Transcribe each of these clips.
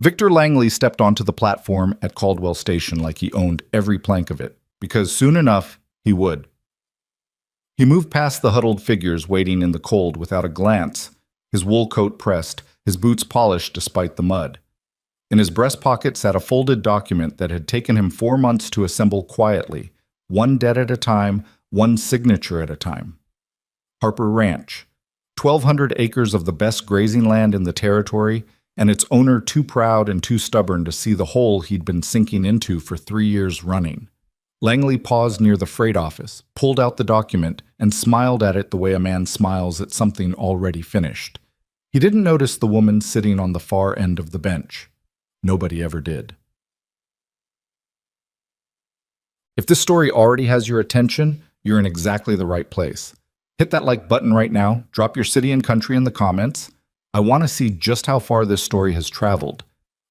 Victor Langley stepped onto the platform at Caldwell Station like he owned every plank of it, because soon enough, he would. He moved past the huddled figures waiting in the cold without a glance, his wool coat pressed, his boots polished despite the mud. In his breast pocket sat a folded document that had taken him 4 months to assemble quietly, one debt at a time, one signature at a time. Harper Ranch, 1,200 acres of the best grazing land in the territory, and its owner too proud and too stubborn to see the hole he'd been sinking into for 3 years running. Langley paused near the freight office, pulled out the document, and smiled at it the way a man smiles at something already finished. He didn't notice the woman sitting on the far end of the bench. Nobody ever did. If this story already has your attention, you're in exactly the right place. Hit that like button right now, drop your city and country in the comments. I want to see just how far this story has traveled.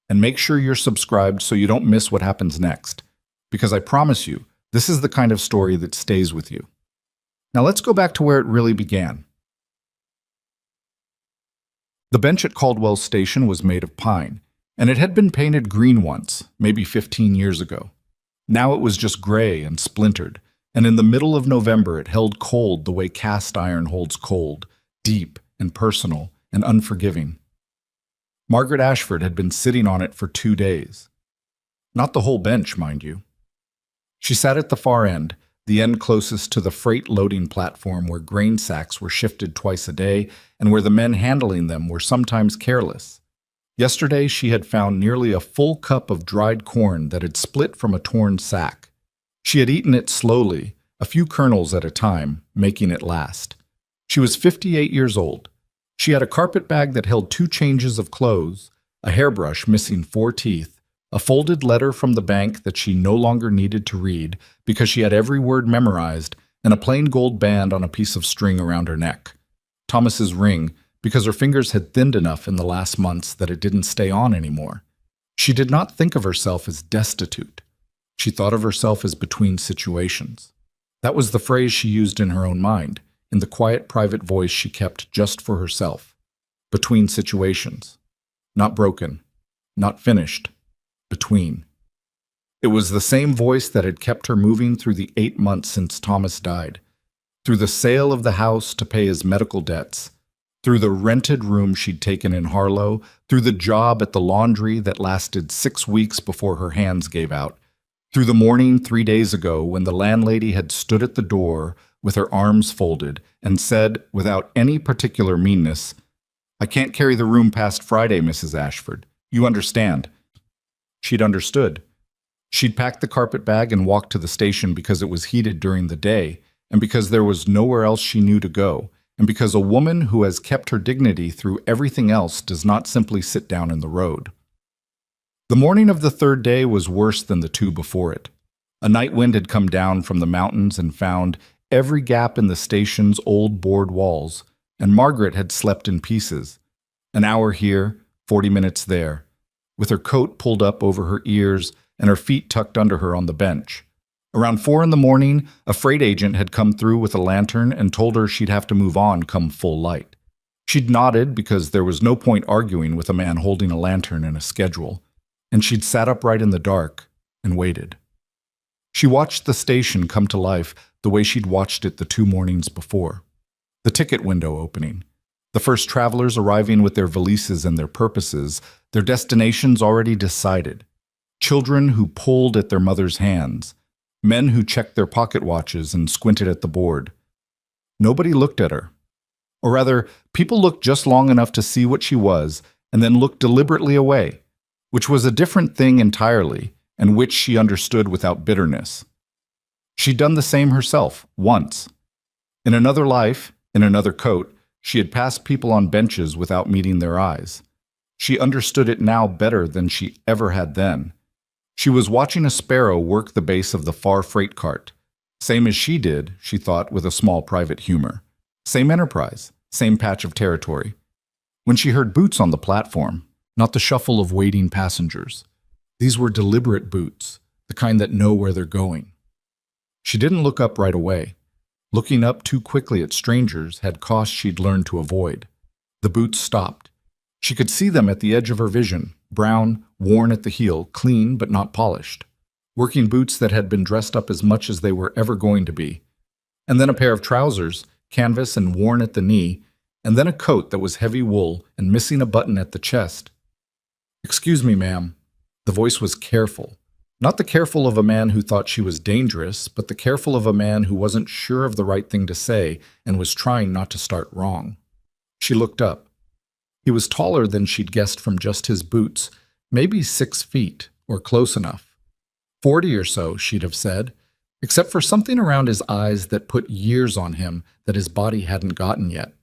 And make sure you're subscribed so you don't miss what happens next. Because I promise you, this is the kind of story that stays with you. Now let's go back to where it really began. The bench at Caldwell Station was made of pine, and it had been painted green once, maybe 15 years ago. Now it was just gray and splintered, and in the middle of November it held cold the way cast iron holds cold, deep and personal and unforgiving. Margaret Ashford had been sitting on it for 2 days. Not the whole bench, mind you. She sat at the far end, the end closest to the freight loading platform where grain sacks were shifted twice a day and where the men handling them were sometimes careless. Yesterday she had found nearly a full cup of dried corn that had split from a torn sack. She had eaten it slowly, a few kernels at a time, making it last. She was 58 years old. She had a carpet bag that held 2 changes of clothes, a hairbrush missing 4 teeth, a folded letter from the bank that she no longer needed to read because she had every word memorized, and a plain gold band on a piece of string around her neck. Thomas's ring, because her fingers had thinned enough in the last months that it didn't stay on anymore. She did not think of herself as destitute. She thought of herself as between situations. That was the phrase she used in her own mind, in the quiet private voice she kept just for herself. Between situations. Not broken. Not finished. Between. It was the same voice that had kept her moving through the 8 months since Thomas died, through the sale of the house to pay his medical debts, through the rented room she'd taken in Harlow, through the job at the laundry that lasted 6 weeks before her hands gave out, through the morning 3 days ago when the landlady had stood at the door with her arms folded and said, without any particular meanness, "I can't carry the room past Friday, Mrs. Ashford. You understand." She'd understood. She'd packed the carpet bag and walked to the station because it was heated during the day, and because there was nowhere else she knew to go, and because a woman who has kept her dignity through everything else does not simply sit down in the road. The morning of the 3rd day was worse than the 2 before it. A night wind had come down from the mountains and found every gap in the station's old board walls, and Margaret had slept in pieces. An hour here, 40 minutes there, with her coat pulled up over her ears and her feet tucked under her on the bench. Around 4 in the morning, a freight agent had come through with a lantern and told her she'd have to move on come full light. She'd nodded because there was no point arguing with a man holding a lantern and a schedule, and she'd sat upright in the dark and waited. She watched the station come to life the way she'd watched it the 2 mornings before. The ticket window opening. The first travelers arriving with their valises and their purposes, their destinations already decided. Children who pulled at their mother's hands. Men who checked their pocket watches and squinted at the board. Nobody looked at her. Or rather, people looked just long enough to see what she was and then looked deliberately away, which was a different thing entirely, and which she understood without bitterness. She'd done the same herself, once. In another life, in another coat, she had passed people on benches without meeting their eyes. She understood it now better than she ever had then. She was watching a sparrow work the base of the far freight cart. Same as she did, she thought with a small private humor. Same enterprise, same patch of territory. When she heard boots on the platform, not the shuffle of waiting passengers. These were deliberate boots, the kind that know where they're going. She didn't look up right away. Looking up too quickly at strangers had cost she'd learned to avoid. The boots stopped. She could see them at the edge of her vision, brown, worn at the heel, clean but not polished. Working boots that had been dressed up as much as they were ever going to be. And then a pair of trousers, canvas and worn at the knee, and then a coat that was heavy wool and missing a button at the chest. "Excuse me, ma'am." The voice was careful. Not the careful of a man who thought she was dangerous, but the careful of a man who wasn't sure of the right thing to say and was trying not to start wrong. She looked up. He was taller than she'd guessed from just his boots, maybe 6 feet, or close enough. 40 or so, she'd have said, except for something around his eyes that put years on him that his body hadn't gotten yet.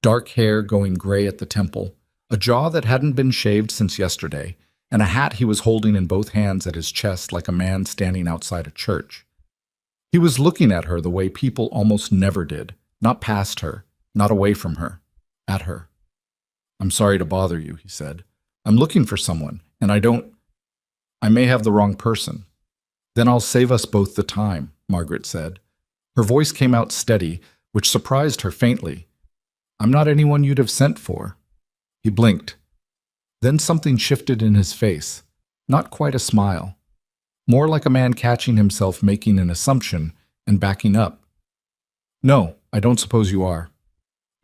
Dark hair going gray at the temple, a jaw that hadn't been shaved since yesterday, and a hat he was holding in both hands at his chest like a man standing outside a church. He was looking at her the way people almost never did, not past her, not away from her, at her. "I'm sorry to bother you," he said. "I'm looking for someone, and I may have the wrong person." "Then I'll save us both the time," Margaret said. Her voice came out steady, which surprised her faintly. "I'm not anyone you'd have sent for." He blinked. Then something shifted in his face, not quite a smile. More like a man catching himself making an assumption and backing up. "No, I don't suppose you are.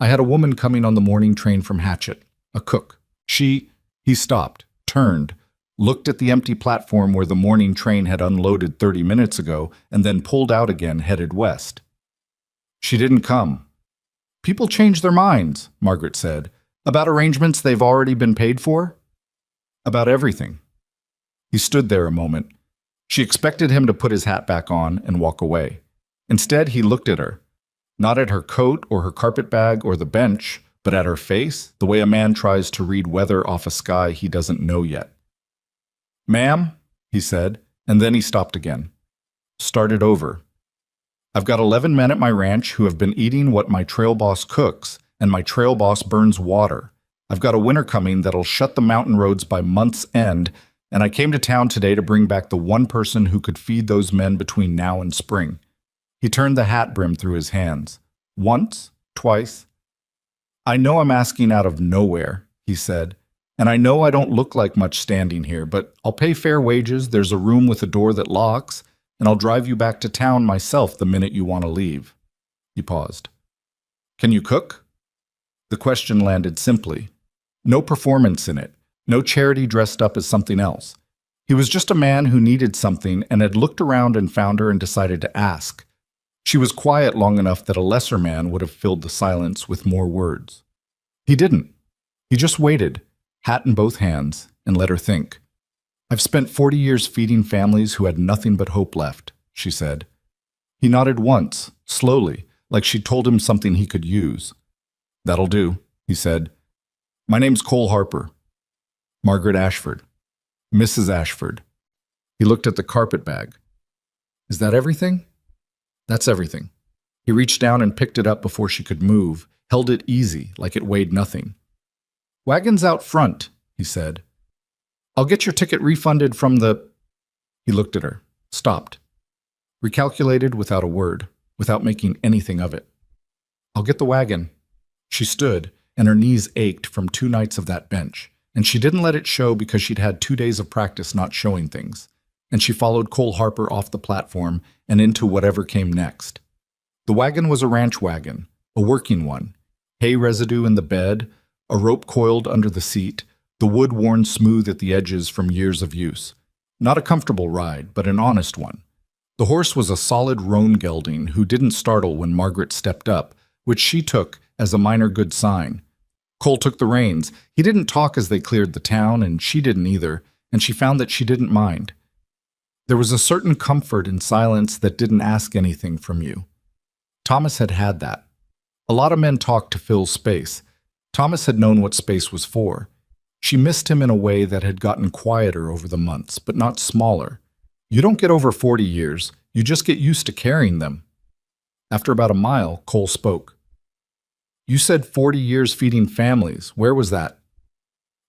I had a woman coming on the morning train from Hatchet, a cook. He stopped, turned, looked at the empty platform where the morning train had unloaded 30 minutes ago, and then pulled out again, headed west. "She didn't come." "People change their minds," Margaret said. "About arrangements they've already been paid for?" "About everything." He stood there a moment. She expected him to put his hat back on and walk away. Instead, he looked at her. Not at her coat or her carpet bag or the bench, but at her face, the way a man tries to read weather off a sky he doesn't know yet. "Ma'am," he said, and then he stopped again. Started over. "I've got 11 men at my ranch who have been eating what my trail boss cooks, and my trail boss burns water. I've got a winter coming that'll shut the mountain roads by month's end, and I came to town today to bring back the one person who could feed those men between now and spring." He turned the hat brim through his hands. Once, twice. "I know I'm asking out of nowhere," he said, "and I know I don't look like much standing here, but I'll pay fair wages, there's a room with a door that locks, and I'll drive you back to town myself the minute you want to leave." He paused. "Can you cook?" The question landed simply. No performance in it, no charity dressed up as something else. He was just a man who needed something and had looked around and found her and decided to ask. She was quiet long enough that a lesser man would have filled the silence with more words. He didn't. He just waited, hat in both hands, and let her think. "I've spent 40 years feeding families who had nothing but hope left," she said. He nodded once, slowly, like she'd told him something he could use. "That'll do," he said. "My name's Cole Harper." "Margaret Ashford." "Mrs. Ashford." He looked at the carpet bag. "Is that everything?" "That's everything." He reached down and picked it up before she could move, held it easy, like it weighed nothing. "Wagon's out front," he said. "I'll get your ticket refunded from the—" He looked at her, stopped, recalculated without a word, without making anything of it. "I'll get the wagon." She stood, and her knees ached from 2 nights of that bench, and she didn't let it show because she'd had 2 days of practice not showing things, and she followed Cole Harper off the platform and into whatever came next. The wagon was a ranch wagon, a working one, hay residue in the bed, a rope coiled under the seat, the wood worn smooth at the edges from years of use. Not a comfortable ride, but an honest one. The horse was a solid roan gelding who didn't startle when Margaret stepped up, which she took as a minor good sign. Cole took the reins. He didn't talk as they cleared the town, and she didn't either, and she found that she didn't mind. There was a certain comfort in silence that didn't ask anything from you. Thomas had had that. A lot of men talked to fill space. Thomas had known what space was for. She missed him in a way that had gotten quieter over the months, but not smaller. You don't get over 40 years, you just get used to carrying them. After about a mile, Cole spoke. "You said 40 years feeding families. Where was that?"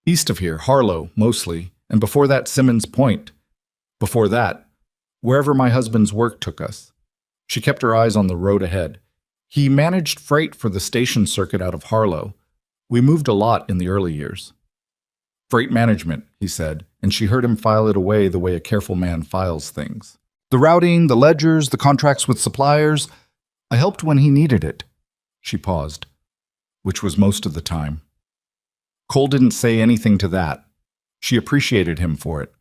"East of here, Harlow, mostly, and before that Simmons Point. Before that, wherever my husband's work took us." She kept her eyes on the road ahead. "He managed freight for the station circuit out of Harlow. We moved a lot in the early years." Freight management, he said, and she heard him file it away the way a careful man files things. The routing, the ledgers, the contracts with suppliers. I helped when he needed it. She paused, which was most of the time. Cole didn't say anything to that. She appreciated him for it.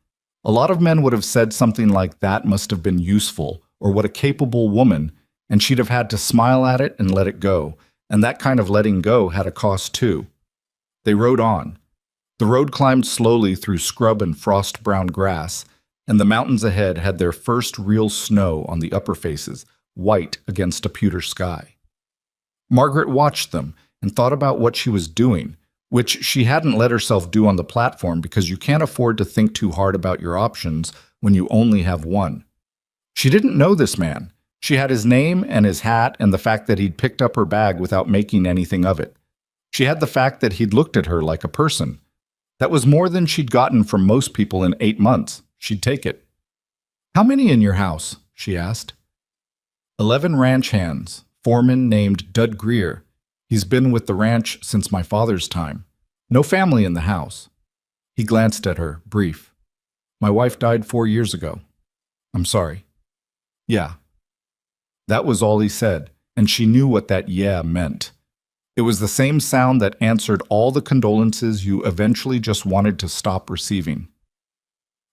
A lot of men would have said something like that must have been useful, or what a capable woman, and she'd have had to smile at it and let it go, and that kind of letting go had a cost too. They rode on. The road climbed slowly through scrub and frost-brown grass, and the mountains ahead had their first real snow on the upper faces, white against a pewter sky. Margaret watched them and thought about what she was doing, which she hadn't let herself do on the platform because you can't afford to think too hard about your options when you only have one. She didn't know this man. She had his name and his hat and the fact that he'd picked up her bag without making anything of it. She had the fact that he'd looked at her like a person. That was more than she'd gotten from most people in 8 months. She'd take it. "How many in your house?" she asked. 11 ranch hands, foreman named Dud Greer. He's been with the ranch since my father's time. No family in the house. He glanced at her, brief. My wife died 4 years ago. I'm sorry. Yeah. That was all he said, and she knew what that yeah meant. It was the same sound that answered all the condolences you eventually just wanted to stop receiving.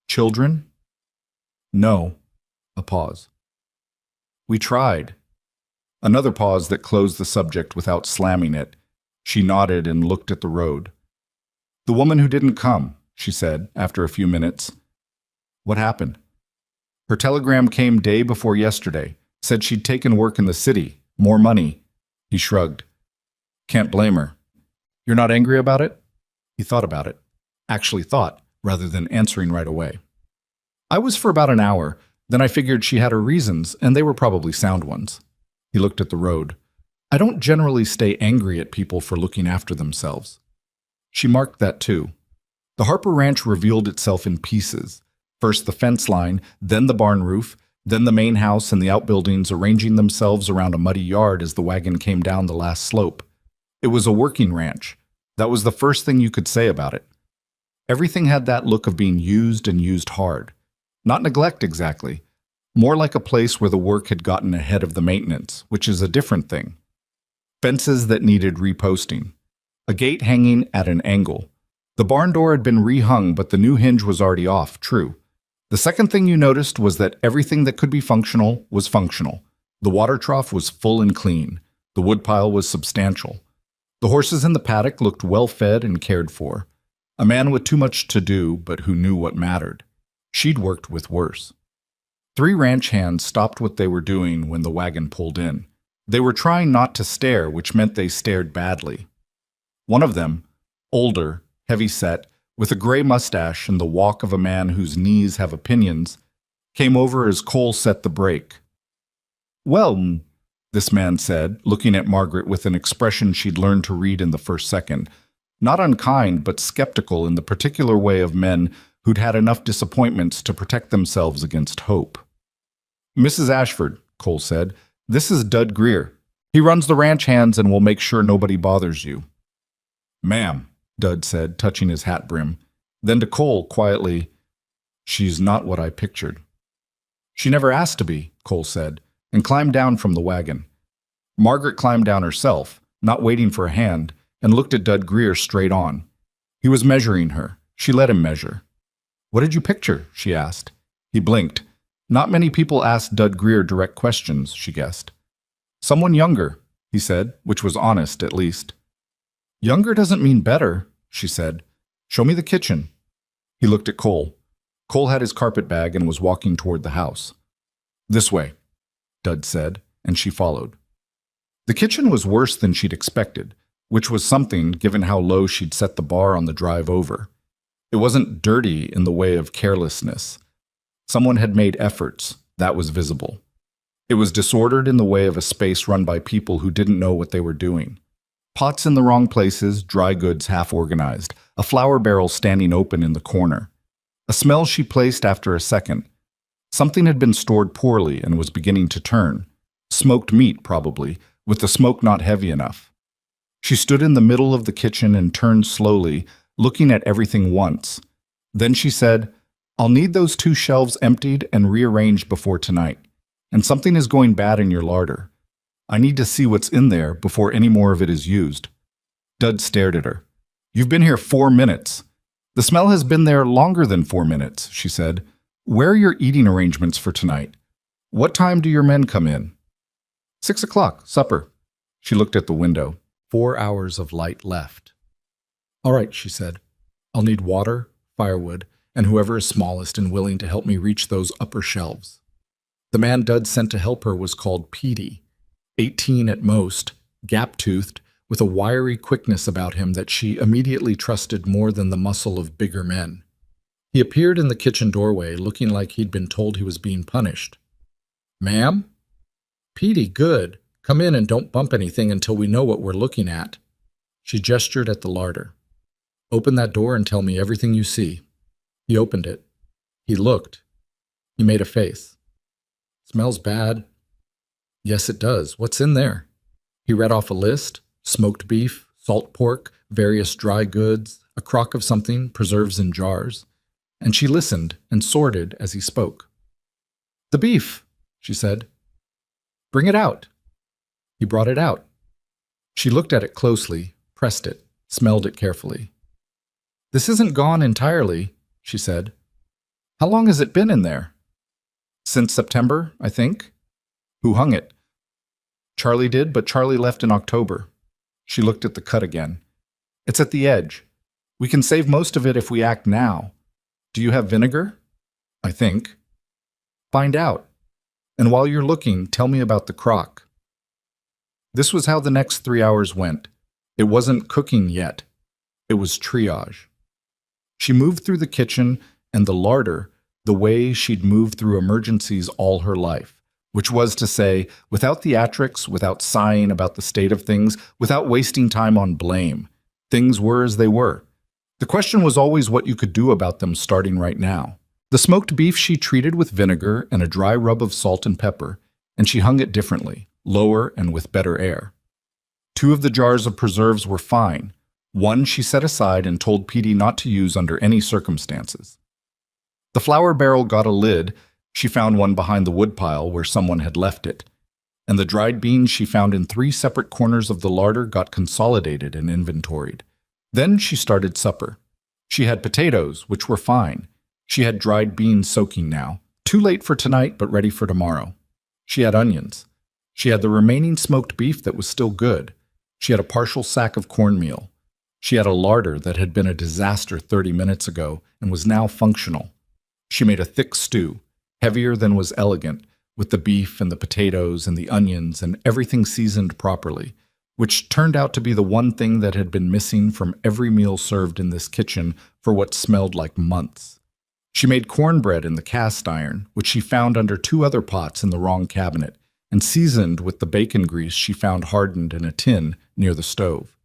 Children? No. A pause. We tried. Another pause that closed the subject without slamming it. She nodded and looked at the road. The woman who didn't come, she said, after a few minutes. What happened? Her telegram came day before yesterday. Said she'd taken work in the city. More money. He shrugged. Can't blame her. You're not angry about it? He thought about it. Actually thought, rather than answering right away. I was for about an hour. Then I figured she had her reasons, and they were probably sound ones. He looked at the road. I don't generally stay angry at people for looking after themselves. She marked that too. The Harper Ranch revealed itself in pieces. First the fence line, then the barn roof, then the main house and the outbuildings arranging themselves around a muddy yard as the wagon came down the last slope. It was a working ranch. That was the first thing you could say about it. Everything had that look of being used and used hard. Not neglect exactly. More like a place where the work had gotten ahead of the maintenance, which is a different thing. Fences that needed reposting. A gate hanging at an angle. The barn door had been rehung, but the new hinge was already off, true. The second thing you noticed was that everything that could be functional was functional. The water trough was full and clean. The woodpile was substantial. The horses in the paddock looked well fed and cared for. A man with too much to do, but who knew what mattered. She'd worked with worse. 3 ranch hands stopped what they were doing when the wagon pulled in. They were trying not to stare, which meant they stared badly. One of them, older, heavy-set, with a gray mustache and the walk of a man whose knees have opinions, came over as Cole set the brake. Well, this man said, looking at Margaret with an expression she'd learned to read in the first second, not unkind but skeptical in the particular way of men who'd had enough disappointments to protect themselves against hope. Mrs. Ashford, Cole said, this is Dud Greer. He runs the ranch hands and will make sure nobody bothers you. Ma'am, Dud said, touching his hat brim. Then to Cole, quietly, she's not what I pictured. She never asked to be, Cole said, and climbed down from the wagon. Margaret climbed down herself, not waiting for a hand, and looked at Dud Greer straight on. He was measuring her. She let him measure. What did you picture? She asked. He blinked. Not many people asked Dud Greer direct questions, she guessed. Someone younger, he said, which was honest at least. Younger doesn't mean better, she said. Show me the kitchen. He looked at Cole. Cole had his carpet bag and was walking toward the house. This way, Dud said, and she followed. The kitchen was worse than she'd expected, which was something given how low she'd set the bar on the drive over. It wasn't dirty in the way of carelessness. Someone had made efforts, that was visible. It was disordered in the way of a space run by people who didn't know what they were doing. Pots in the wrong places, dry goods half organized, a flour barrel standing open in the corner. A smell she placed after a second. Something had been stored poorly and was beginning to turn. Smoked meat, probably, with the smoke not heavy enough. She stood in the middle of the kitchen and turned slowly, looking at everything once. Then she said, "I'll need those 2 shelves emptied and rearranged before tonight. And something is going bad in your larder. I need to see what's in there before any more of it is used." Dud stared at her. "You've been here 4 minutes. The smell has been there longer than 4 minutes," she said. "Where are your eating arrangements for tonight? What time do your men come in?" 6 o'clock, supper." She looked at the window. 4 hours of light left. "All right," she said. "I'll need water, firewood, and whoever is smallest and willing to help me reach those upper shelves." The man Dud sent to help her was called Petey, 18 at most, gap-toothed, with a wiry quickness about him that she immediately trusted more than the muscle of bigger men. He appeared in the kitchen doorway, looking like he'd been told he was being punished. "Ma'am?" "Petey, good. Come in and don't bump anything until we know what we're looking at." She gestured at the larder. "Open that door and tell me everything you see." He opened it. He looked. He made a face. "Smells bad." "Yes, it does. What's in there?" He read off a list: smoked beef, salt pork, various dry goods, a crock of something, preserves in jars. And she listened and sorted as he spoke. "The beef," she said. "Bring it out." He brought it out. She looked at it closely, pressed it, smelled it carefully. "This isn't gone entirely," she said. "How long has it been in there?" "Since September, I think." "Who hung it?" "Charlie did, but Charlie left in October." She looked at the cut again. "It's at the edge. We can save most of it if we act now. Do you have vinegar?" "I think." "Find out. And while you're looking, tell me about the crock." This was how the next 3 hours went. It wasn't cooking yet. It was triage. She moved through the kitchen and the larder the way she'd moved through emergencies all her life, which was to say, without theatrics, without sighing about the state of things, without wasting time on blame. Things were as they were. The question was always what you could do about them starting right now. The smoked beef she treated with vinegar and a dry rub of salt and pepper, and she hung it differently, lower and with better air. 2 of the jars of preserves were fine. 1 she set aside and told Petey not to use under any circumstances. The flour barrel got a lid. She found one behind the woodpile where someone had left it. And the dried beans she found in 3 separate corners of the larder got consolidated and inventoried. Then she started supper. She had potatoes, which were fine. She had dried beans soaking now, too late for tonight but ready for tomorrow. She had onions. She had the remaining smoked beef that was still good. She had a partial sack of cornmeal. She had a larder that had been a disaster 30 minutes ago and was now functional. She made a thick stew, heavier than was elegant, with the beef and the potatoes and the onions and everything seasoned properly, which turned out to be the one thing that had been missing from every meal served in this kitchen for what smelled like months. She made cornbread in the cast iron, which she found under 2 other pots in the wrong cabinet, and seasoned with the bacon grease she found hardened in a tin near the stove.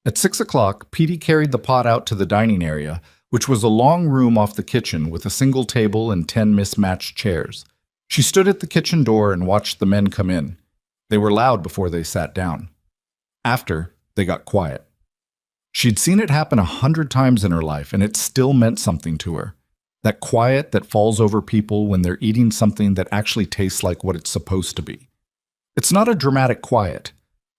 At 6 o'clock, Petey carried the pot out to the dining area, which was a long room off the kitchen with a single table and 10 mismatched chairs. She stood at the kitchen door and watched the men come in. They were loud before they sat down. After, they got quiet. She'd seen it happen 100 times in her life, and it still meant something to her. That quiet that falls over people when they're eating something that actually tastes like what it's supposed to be. It's not a dramatic quiet.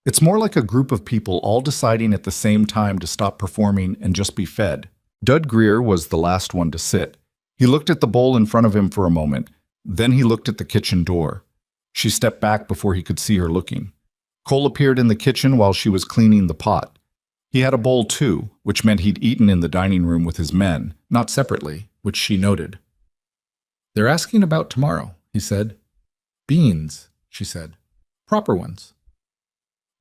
It's more like a group of people all deciding at the same time to stop performing and just be fed. Dud Greer was the last one to sit. He looked at the bowl in front of him for a moment. Then he looked at the kitchen door. She stepped back before he could see her looking. Cole appeared in the kitchen while she was cleaning the pot. He had a bowl too, which meant he'd eaten in the dining room with his men, not separately, which she noted. "They're asking about tomorrow," he said. "Beans," she said. "Proper ones."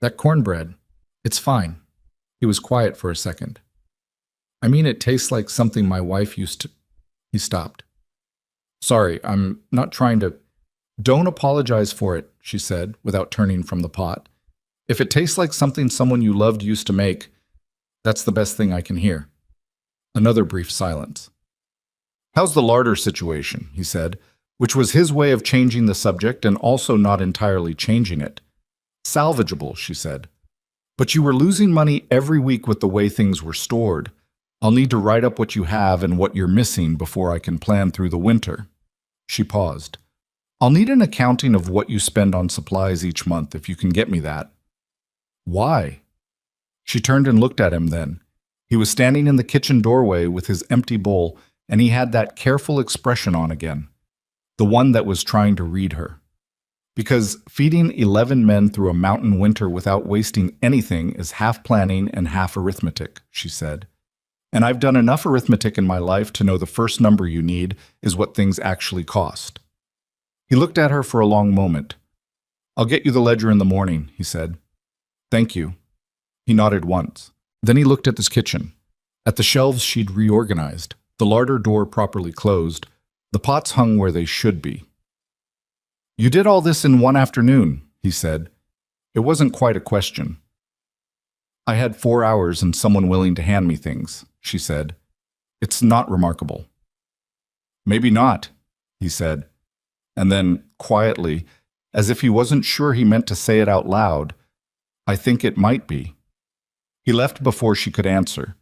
"That cornbread, it's fine." He was quiet for a second. "I mean, it tastes like something my wife used to—" He stopped. "Sorry, I'm not trying to—" "Don't apologize for it," she said, without turning from the pot. "If it tastes like something someone you loved used to make, that's the best thing I can hear." Another brief silence. "How's the larder situation?" he said, which was his way of changing the subject and also not entirely changing it. "Salvageable," she said. "But you were losing money every week with the way things were stored. I'll need to write up what you have and what you're missing before I can plan through the winter. She paused. I'll need an accounting of what you spend on supplies each month if you can get me that. Why? She turned and looked at him then. He was standing in the kitchen doorway with his empty bowl, and he had that careful expression on again, the one that was trying to read her. Because feeding 11 men through a mountain winter without wasting anything is half planning and half arithmetic, she said. And I've done enough arithmetic in my life to know the first number you need is what things actually cost. He looked at her for a long moment. I'll get you the ledger in the morning, he said. Thank you. He nodded once. Then he looked at his kitchen, at the shelves she'd reorganized, the larder door properly closed, the pots hung where they should be. You did all this in one afternoon, he said. It wasn't quite a question. I had 4 hours and someone willing to hand me things, she said. It's not remarkable. Maybe not, he said. And then, quietly, as if he wasn't sure he meant to say it out loud, I think it might be. He left before she could answer.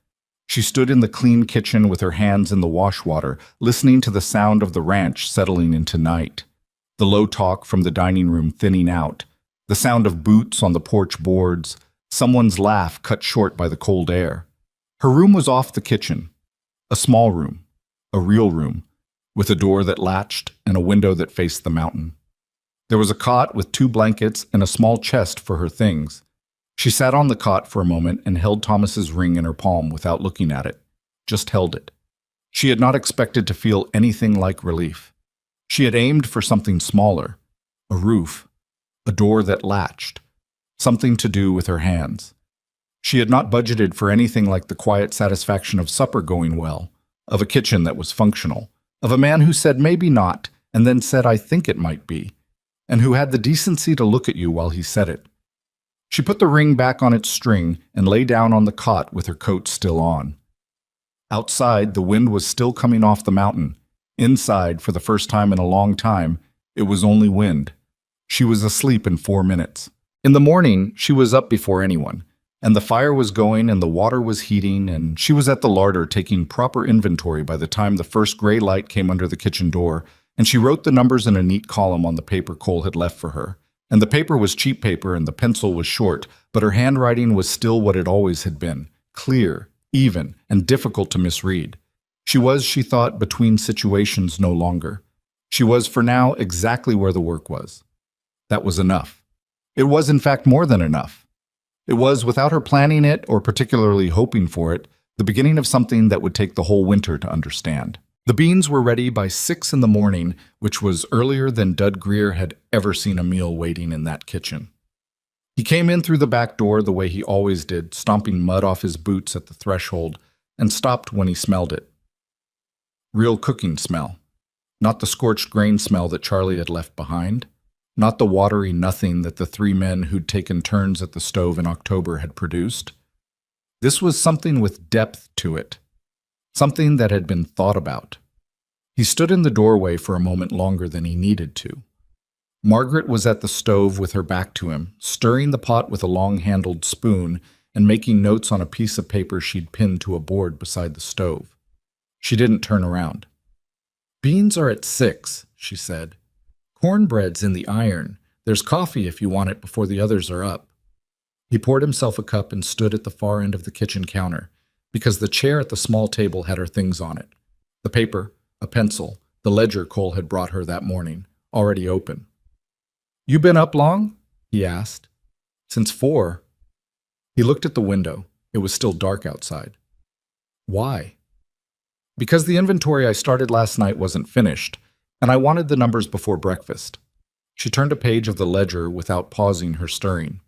She stood in the clean kitchen with her hands in the wash water, listening to the sound of the ranch settling into night, the low talk from the dining room thinning out, the sound of boots on the porch boards, someone's laugh cut short by the cold air. Her room was off the kitchen, a small room, a real room, with a door that latched and a window that faced the mountain. There was a cot with 2 blankets and a small chest for her things. She sat on the cot for a moment and held Thomas's ring in her palm without looking at it, just held it. She had not expected to feel anything like relief. She had aimed for something smaller, a roof, a door that latched, something to do with her hands. She had not budgeted for anything like the quiet satisfaction of supper going well, of a kitchen that was functional, of a man who said maybe not, and then said I think it might be, and who had the decency to look at you while he said it. She put the ring back on its string and lay down on the cot with her coat still on. Outside, the wind was still coming off the mountain. Inside, for the first time in a long time, it was only wind. She was asleep in 4 minutes. In the morning, she was up before anyone, and the fire was going and the water was heating, and she was at the larder taking proper inventory by the time the first gray light came under the kitchen door, and she wrote the numbers in a neat column on the paper Cole had left for her. And the paper was cheap paper and the pencil was short, but her handwriting was still what it always had been, clear, even, and difficult to misread. She was, she thought, between situations no longer. She was, for now, exactly where the work was. That was enough. It was, in fact, more than enough. It was, without her planning it or particularly hoping for it, the beginning of something that would take the whole winter to understand. The beans were ready by 6 in the morning, which was earlier than Dud Greer had ever seen a meal waiting in that kitchen. He came in through the back door the way he always did, stomping mud off his boots at the threshold, and stopped when he smelled it. Real cooking smell. Not the scorched grain smell that Charlie had left behind. Not the watery nothing that the 3 men who'd taken turns at the stove in October had produced. This was something with depth to it. Something that had been thought about. He stood in the doorway for a moment longer than he needed to. Margaret was at the stove with her back to him, stirring the pot with a long-handled spoon and making notes on a piece of paper she'd pinned to a board beside the stove. She didn't turn around. "Beans are at 6, she said. "Cornbread's in the iron. There's coffee if you want it before the others are up." He poured himself a cup and stood at the far end of the kitchen counter, because the chair at the small table had her things on it. The paper, a pencil, the ledger Cole had brought her that morning, already open. "You been up long?" he asked. "Since 4. He looked at the window. It was still dark outside. "Why?" "Because the inventory I started last night wasn't finished, and I wanted the numbers before breakfast." She turned a page of the ledger without pausing her stirring.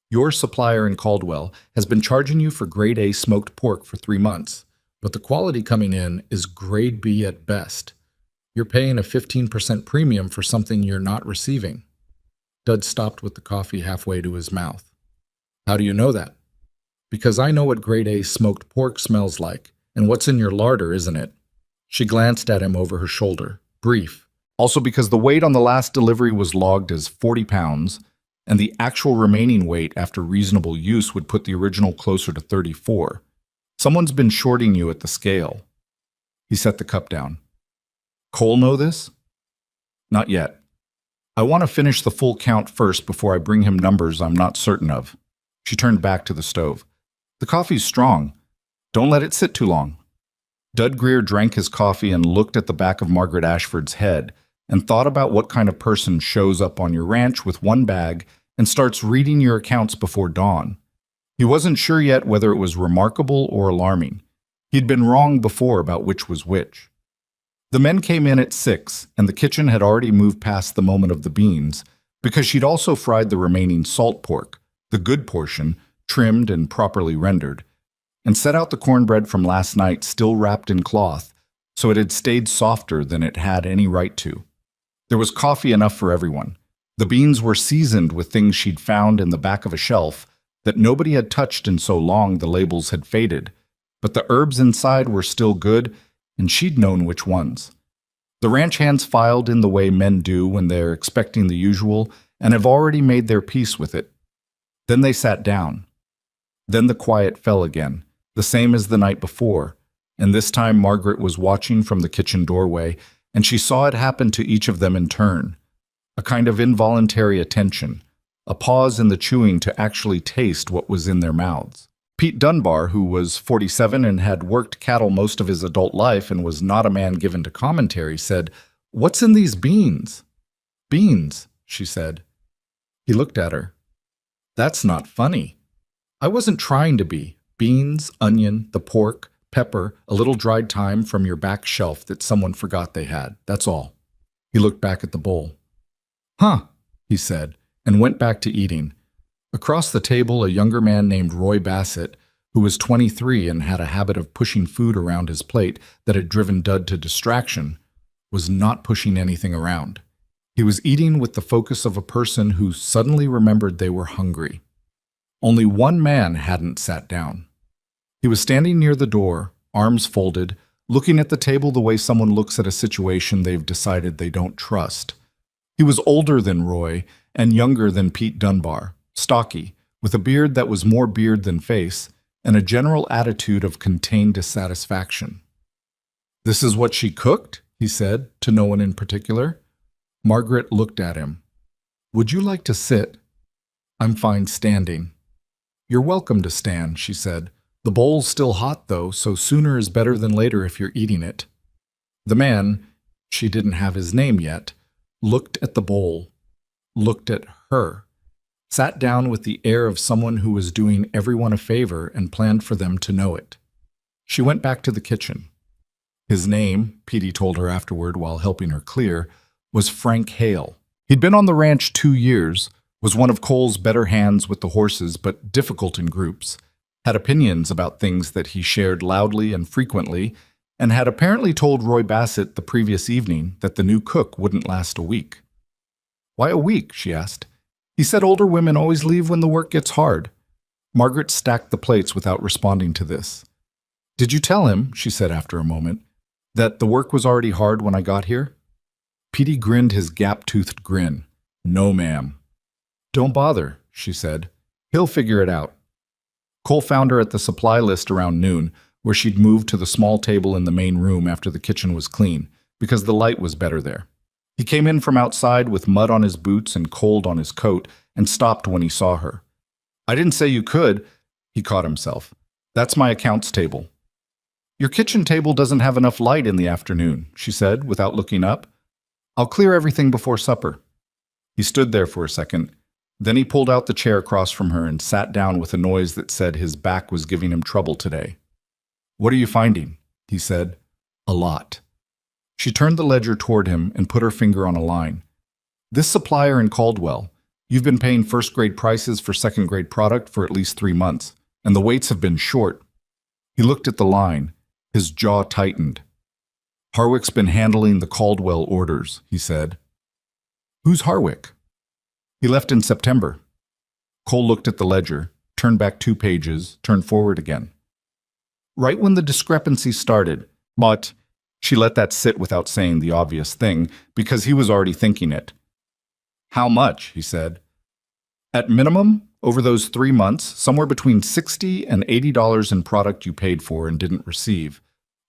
"Your supplier in Caldwell has been charging you for grade A smoked pork for 3 months, but the quality coming in is grade B at best. You're paying a 15% premium for something you're not receiving." Dud stopped with the coffee halfway to his mouth. "How do you know that?" "Because I know what grade A smoked pork smells like, and what's in your larder, isn't it?" She glanced at him over her shoulder, brief. "Also because the weight on the last delivery was logged as 40 pounds, and the actual remaining weight after reasonable use would put the original closer to 34. Someone's been shorting you at the scale. He set the cup down. Cole know this? Not yet. I want to finish the full count first before I bring him numbers I'm not certain of. She turned back to the stove. The coffee's strong. Don't let it sit too long. Dud Greer drank his coffee and looked at the back of Margaret Ashford's head and thought about what kind of person shows up on your ranch with one bag and starts reading your accounts before dawn. He wasn't sure yet whether it was remarkable or alarming. He'd been wrong before about which was which. The men came in at 6, and the kitchen had already moved past the moment of the beans, because she'd also fried the remaining salt pork, the good portion, trimmed and properly rendered, and set out the cornbread from last night still wrapped in cloth, so it had stayed softer than it had any right to. There was coffee enough for everyone. The beans were seasoned with things she'd found in the back of a shelf that nobody had touched in so long the labels had faded, but the herbs inside were still good, and she'd known which ones. The ranch hands filed in the way men do when they're expecting the usual and have already made their peace with it. Then they sat down. Then the quiet fell again, the same as the night before, and this time Margaret was watching from the kitchen doorway, and she saw it happen to each of them in turn. A kind of involuntary attention, a pause in the chewing to actually taste what was in their mouths. Pete Dunbar, who was 47 and had worked cattle most of his adult life and was not a man given to commentary, said, "What's in these beans?" "Beans," she said. He looked at her. "That's not funny." "I wasn't trying to be. Beans, onion, the pork, pepper, a little dried thyme from your back shelf that someone forgot they had. That's all." He looked back at the bowl. "Huh," he said, and went back to eating. Across the table, a younger man named Roy Bassett, who was 23 and had a habit of pushing food around his plate that had driven Dud to distraction, was not pushing anything around. He was eating with the focus of a person who suddenly remembered they were hungry. Only one man hadn't sat down. He was standing near the door, arms folded, looking at the table the way someone looks at a situation they've decided they don't trust. He was older than Roy and younger than Pete Dunbar. Stocky, with a beard that was more beard than face, and a general attitude of contained dissatisfaction. "This is what she cooked?" he said, to no one in particular. Margaret looked at him. "Would you like to sit?" "I'm fine standing." "You're welcome to stand," she said. "The bowl's still hot, though, so sooner is better than later if you're eating it." The man, she didn't have his name yet, looked at the bowl, looked at her, sat down with the air of someone who was doing everyone a favor and planned for them to know it. She went back to the kitchen. His name, Petey told her afterward while helping her clear, was Frank Hale. He'd been on the ranch 2 years, was one of Cole's better hands with the horses but difficult in groups, had opinions about things that he shared loudly and frequently, and had apparently told Roy Bassett the previous evening that the new cook wouldn't last a week. "Why a week?" she asked. "He said older women always leave when the work gets hard." Margaret stacked the plates without responding to this. "Did you tell him," she said after a moment, "that the work was already hard when I got here?" Petey grinned his gap-toothed grin. "No, ma'am." "Don't bother," she said. "He'll figure it out." Cole found her at the supply list around noon, where she'd moved to the small table in the main room after the kitchen was clean, because the light was better there. He came in from outside with mud on his boots and cold on his coat and stopped when he saw her. "I didn't say you could," he caught himself. "That's my accounts table." "Your kitchen table doesn't have enough light in the afternoon," she said without looking up. "I'll clear everything before supper." He stood there for a second. Then he pulled out the chair across from her and sat down with a noise that said his back was giving him trouble today. "What are you finding?" he said. "A lot." She turned the ledger toward him and put her finger on a line. "This supplier in Caldwell, you've been paying first-grade prices for second-grade product for at least 3 months, and the weights have been short." He looked at the line. His jaw tightened. "Harwick's been handling the Caldwell orders," he said. "Who's Harwick?" "He left in September." Cole looked at the ledger, turned back 2 pages, turned forward again. "Right when the discrepancy started, but..." She let that sit without saying the obvious thing, because he was already thinking it. "How much?" he said. At minimum, over those 3 months, somewhere between $60 and $80 in product you paid for and didn't receive.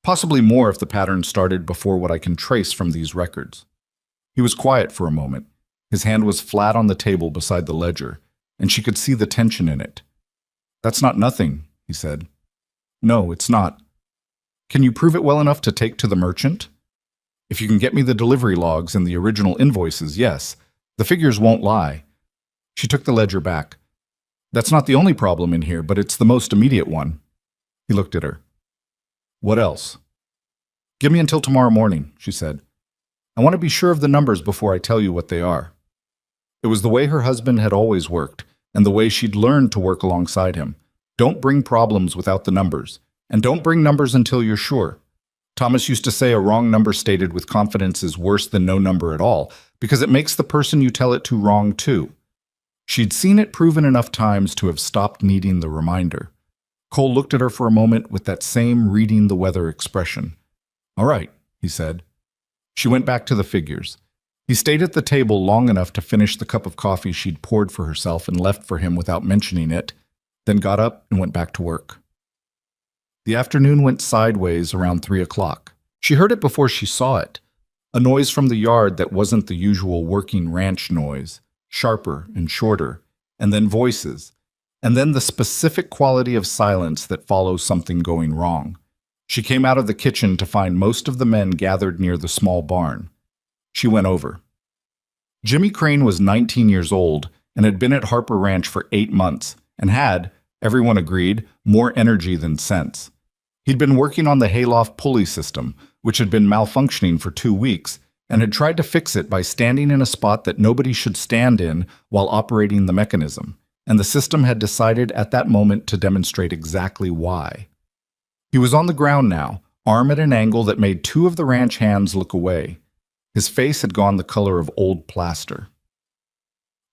Possibly more if the pattern started before what I can trace from these records. He was quiet for a moment. His hand was flat on the table beside the ledger, and she could see the tension in it. "That's not nothing," he said. "No, it's not. Can you prove it well enough to take to the merchant? If you can get me the delivery logs and the original invoices, yes. The figures won't lie." She took the ledger back. "That's not the only problem in here, but it's the most immediate one." He looked at her. "What else?" "Give me until tomorrow morning," she said. "I want to be sure of the numbers before I tell you what they are." It was the way her husband had always worked, and the way she'd learned to work alongside him. Don't bring problems without the numbers, and don't bring numbers until you're sure. Thomas used to say a wrong number stated with confidence is worse than no number at all, because it makes the person you tell it to wrong too. She'd seen it proven enough times to have stopped needing the reminder. Cole looked at her for a moment with that same reading the weather expression. "All right," he said. She went back to the figures. He stayed at the table long enough to finish the cup of coffee she'd poured for herself and left for him without mentioning it, then got up and went back to work. The afternoon went sideways around 3 o'clock. She heard it before she saw it. A noise from the yard that wasn't the usual working ranch noise, sharper and shorter, and then voices, and then the specific quality of silence that follows something going wrong. She came out of the kitchen to find most of the men gathered near the small barn. She went over. Jimmy Crane was 19 years old and had been at Harper Ranch for 8 months and had, everyone agreed, more energy than sense. He'd been working on the hayloft pulley system, which had been malfunctioning for 2 weeks, and had tried to fix it by standing in a spot that nobody should stand in while operating the mechanism, and the system had decided at that moment to demonstrate exactly why. He was on the ground now, arm at an angle that made 2 of the ranch hands look away. His face had gone the color of old plaster.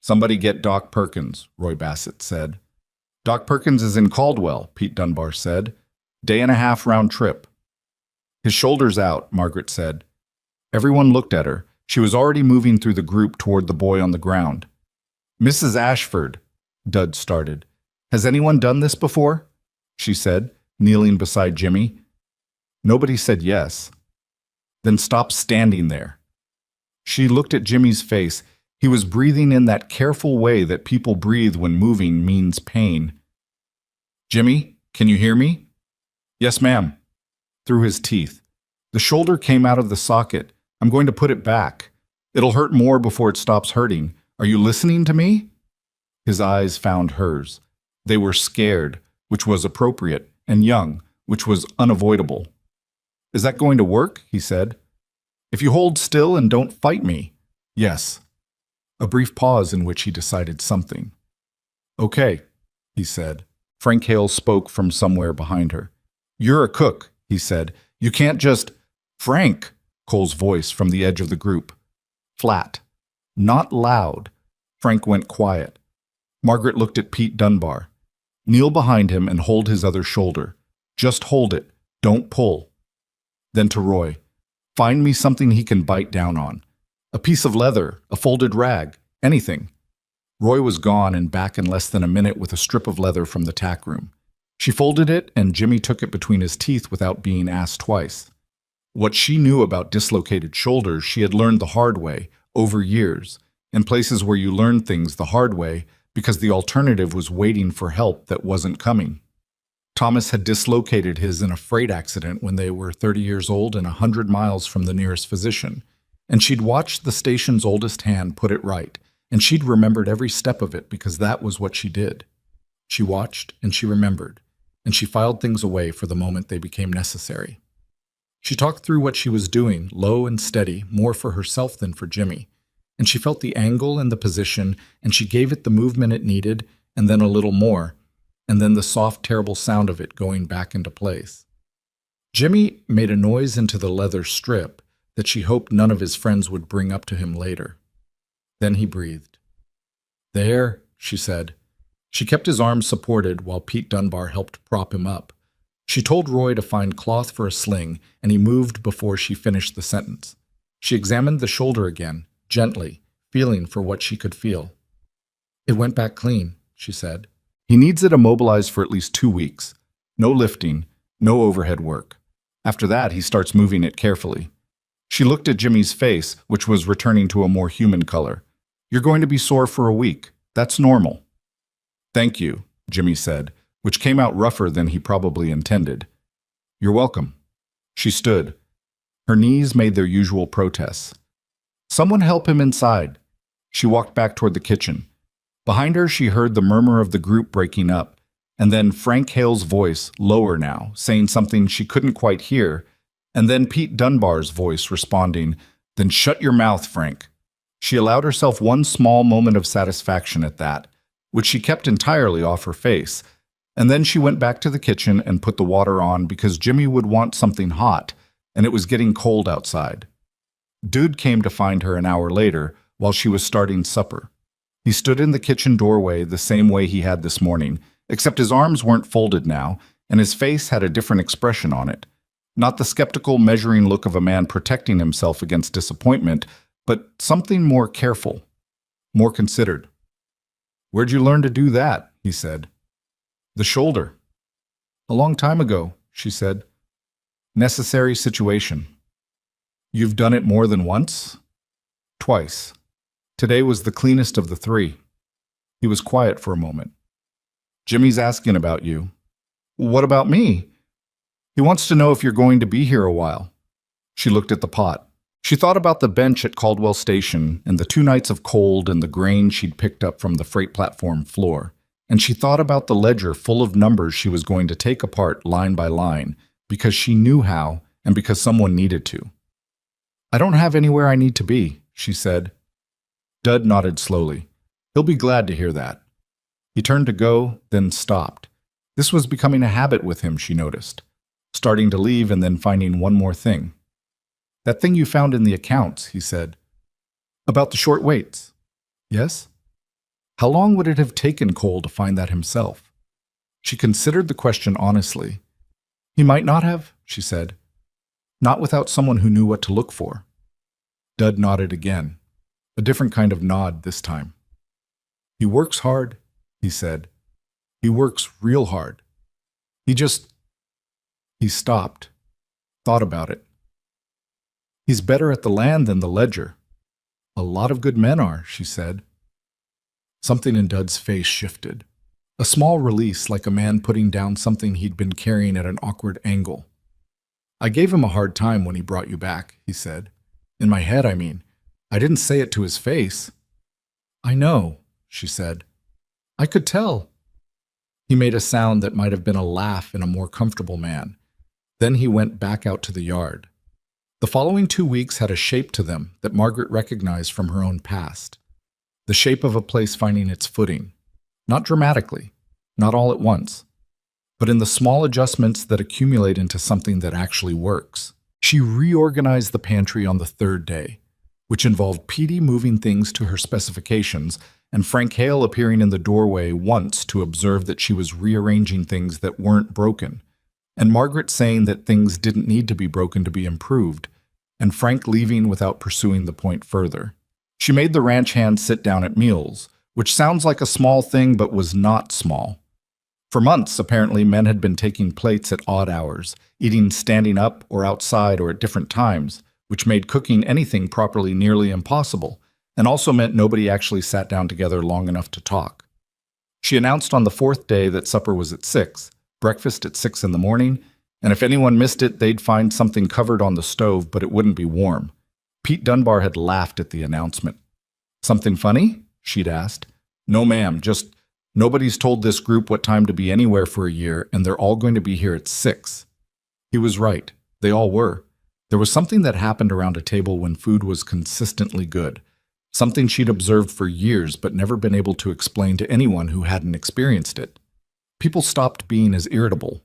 "Somebody get Doc Perkins," Roy Bassett said. "Doc Perkins is in Caldwell," Pete Dunbar said. "Day-and-a-half round trip." "His shoulder's out," Margaret said. Everyone looked at her. She was already moving through the group toward the boy on the ground. "Mrs. Ashford," Dud started. "Has anyone done this before?" she said, kneeling beside Jimmy. Nobody said yes. "Then stop standing there." She looked at Jimmy's face. He was breathing in that careful way that people breathe when moving means pain. "Jimmy, can you hear me?" "Yes, ma'am." Through his teeth. "The shoulder came out of the socket. I'm going to put it back. It'll hurt more before it stops hurting. Are you listening to me?" His eyes found hers. They were scared, which was appropriate, and young, which was unavoidable. "Is that going to work?" he said. "If you hold still and don't fight me." "Yes." A brief pause in which he decided something. "Okay," he said. Frank Hale spoke from somewhere behind her. "You're a cook," he said. "You can't just—" "Frank!" Cole's voice from the edge of the group. Flat. Not loud. Frank went quiet. Margaret looked at Pete Dunbar. "Kneel behind him and hold his other shoulder. Just hold it. Don't pull." Then to Roy. "Find me something he can bite down on. A piece of leather, a folded rag, anything." Roy was gone and back in less than a minute with a strip of leather from the tack room. She folded it and Jimmy took it between his teeth without being asked twice. What she knew about dislocated shoulders she had learned the hard way, over years, in places where you learn things the hard way because the alternative was waiting for help that wasn't coming. Thomas had dislocated his in a freight accident when they were 30 years old and 100 miles from the nearest physician, and she'd watched the station's oldest hand put it right, and she'd remembered every step of it because that was what she did. She watched and she remembered, and she filed things away for the moment they became necessary. She talked through what she was doing, low and steady, more for herself than for Jimmy, and she felt the angle and the position, and she gave it the movement it needed, and then a little more, and then the soft, terrible sound of it going back into place. Jimmy made a noise into the leather strip that she hoped none of his friends would bring up to him later. Then he breathed. "There," she said. She kept his arms supported while Pete Dunbar helped prop him up. She told Roy to find cloth for a sling, and he moved before she finished the sentence. She examined the shoulder again, gently, feeling for what she could feel. It went back clean, she said. He needs it immobilized for at least 2 weeks. No lifting, no overhead work. After that, he starts moving it carefully. She looked at Jimmy's face, which was returning to a more human color. You're going to be sore for a week. That's normal. Thank you, Jimmy said, which came out rougher than he probably intended. You're welcome. She stood. Her knees made their usual protests. Someone help him inside. She walked back toward the kitchen. Behind her, she heard the murmur of the group breaking up, and then Frank Hale's voice, lower now, saying something she couldn't quite hear, and then Pete Dunbar's voice responding, "Then shut your mouth, Frank." She allowed herself one small moment of satisfaction at that, which she kept entirely off her face, and then she went back to the kitchen and put the water on because Jimmy would want something hot, and it was getting cold outside. Dude came to find her an hour later while she was starting supper. He stood in the kitchen doorway the same way he had this morning, except his arms weren't folded now, and his face had a different expression on it. Not the skeptical, measuring look of a man protecting himself against disappointment, but something more careful, more considered. "Where'd you learn to do that?" he said. "The shoulder." "A long time ago," she said. "Necessary situation." "You've done it more than once?" "Twice. Today was the cleanest of the 3. He was quiet for a moment. "Jimmy's asking about you." "What about me?" "He wants to know if you're going to be here a while." She looked at the pot. She thought about the bench at Caldwell Station and the 2 nights of cold and the grain she'd picked up from the freight platform floor. And she thought about the ledger full of numbers she was going to take apart line by line because she knew how and because someone needed to. "I don't have anywhere I need to be," she said. Dud nodded slowly. He'll be glad to hear that. He turned to go, then stopped. This was becoming a habit with him, she noticed. Starting to leave and then finding one more thing. "That thing you found in the accounts," he said. "About the short waits." "Yes?" How long would it have taken Cole to find that himself? She considered the question honestly. "He might not have," she said. "Not without someone who knew what to look for." Dud nodded again. A different kind of nod this time. "He works hard," he said. "He works real hard. He stopped, thought about it. "He's better at the land than the ledger." "A lot of good men are," she said. Something in Dud's face shifted. A small release, like a man putting down something he'd been carrying at an awkward angle. "I gave him a hard time when he brought you back," he said. "In my head, I mean. I didn't say it to his face." "I know," she said. "I could tell." He made a sound that might have been a laugh in a more comfortable man. Then he went back out to the yard. The following 2 weeks had a shape to them that Margaret recognized from her own past. The shape of a place finding its footing. Not dramatically, not all at once, but in the small adjustments that accumulate into something that actually works. She reorganized the pantry on the 3rd day, which involved Petey moving things to her specifications and Frank Hale appearing in the doorway once to observe that she was rearranging things that weren't broken, and Margaret saying that things didn't need to be broken to be improved, and Frank leaving without pursuing the point further. She made the ranch hand sit down at meals, which sounds like a small thing but was not small. For months, apparently, men had been taking plates at odd hours, eating standing up or outside or at different times, which made cooking anything properly nearly impossible, and also meant nobody actually sat down together long enough to talk. She announced on the 4th day that supper was at 6, breakfast at 6 in the morning, and if anyone missed it, they'd find something covered on the stove, but it wouldn't be warm. Pete Dunbar had laughed at the announcement. "Something funny?" she'd asked. "No, ma'am, just nobody's told this group what time to be anywhere for a year, and they're all going to be here at 6. He was right. They all were. There was something that happened around a table when food was consistently good, something she'd observed for years but never been able to explain to anyone who hadn't experienced it. People stopped being as irritable.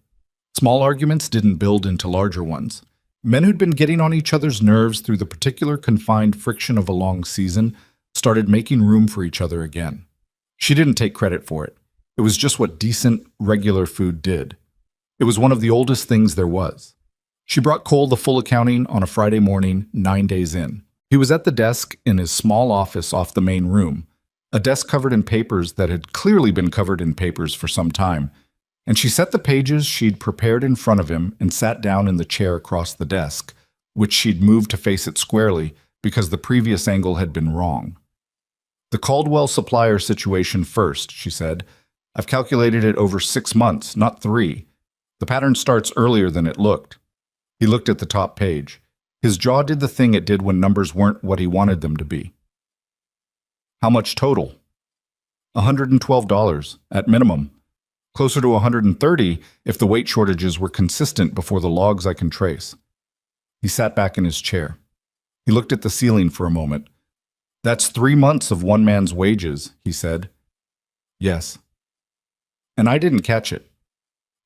Small arguments didn't build into larger ones. Men who'd been getting on each other's nerves through the particular confined friction of a long season started making room for each other again. She didn't take credit for it. It was just what decent, regular food did. It was one of the oldest things there was. She brought Cole the full accounting on a Friday morning, 9 days in. He was at the desk in his small office off the main room, A desk covered in papers that had clearly been covered in papers for some time, and she set the pages she'd prepared in front of him and sat down in the chair across the desk, which she'd moved to face it squarely because the previous angle had been wrong. The Caldwell supplier situation first, she said. I've calculated it over 6 months, not 3. The pattern starts earlier than it looked. He looked at the top page. His jaw did the thing it did when numbers weren't what he wanted them to be. How much total? $112, at minimum. Closer to $130 if the weight shortages were consistent before the logs I can trace. He sat back in his chair. He looked at the ceiling for a moment. That's 3 months of one man's wages, he said. Yes. And I didn't catch it.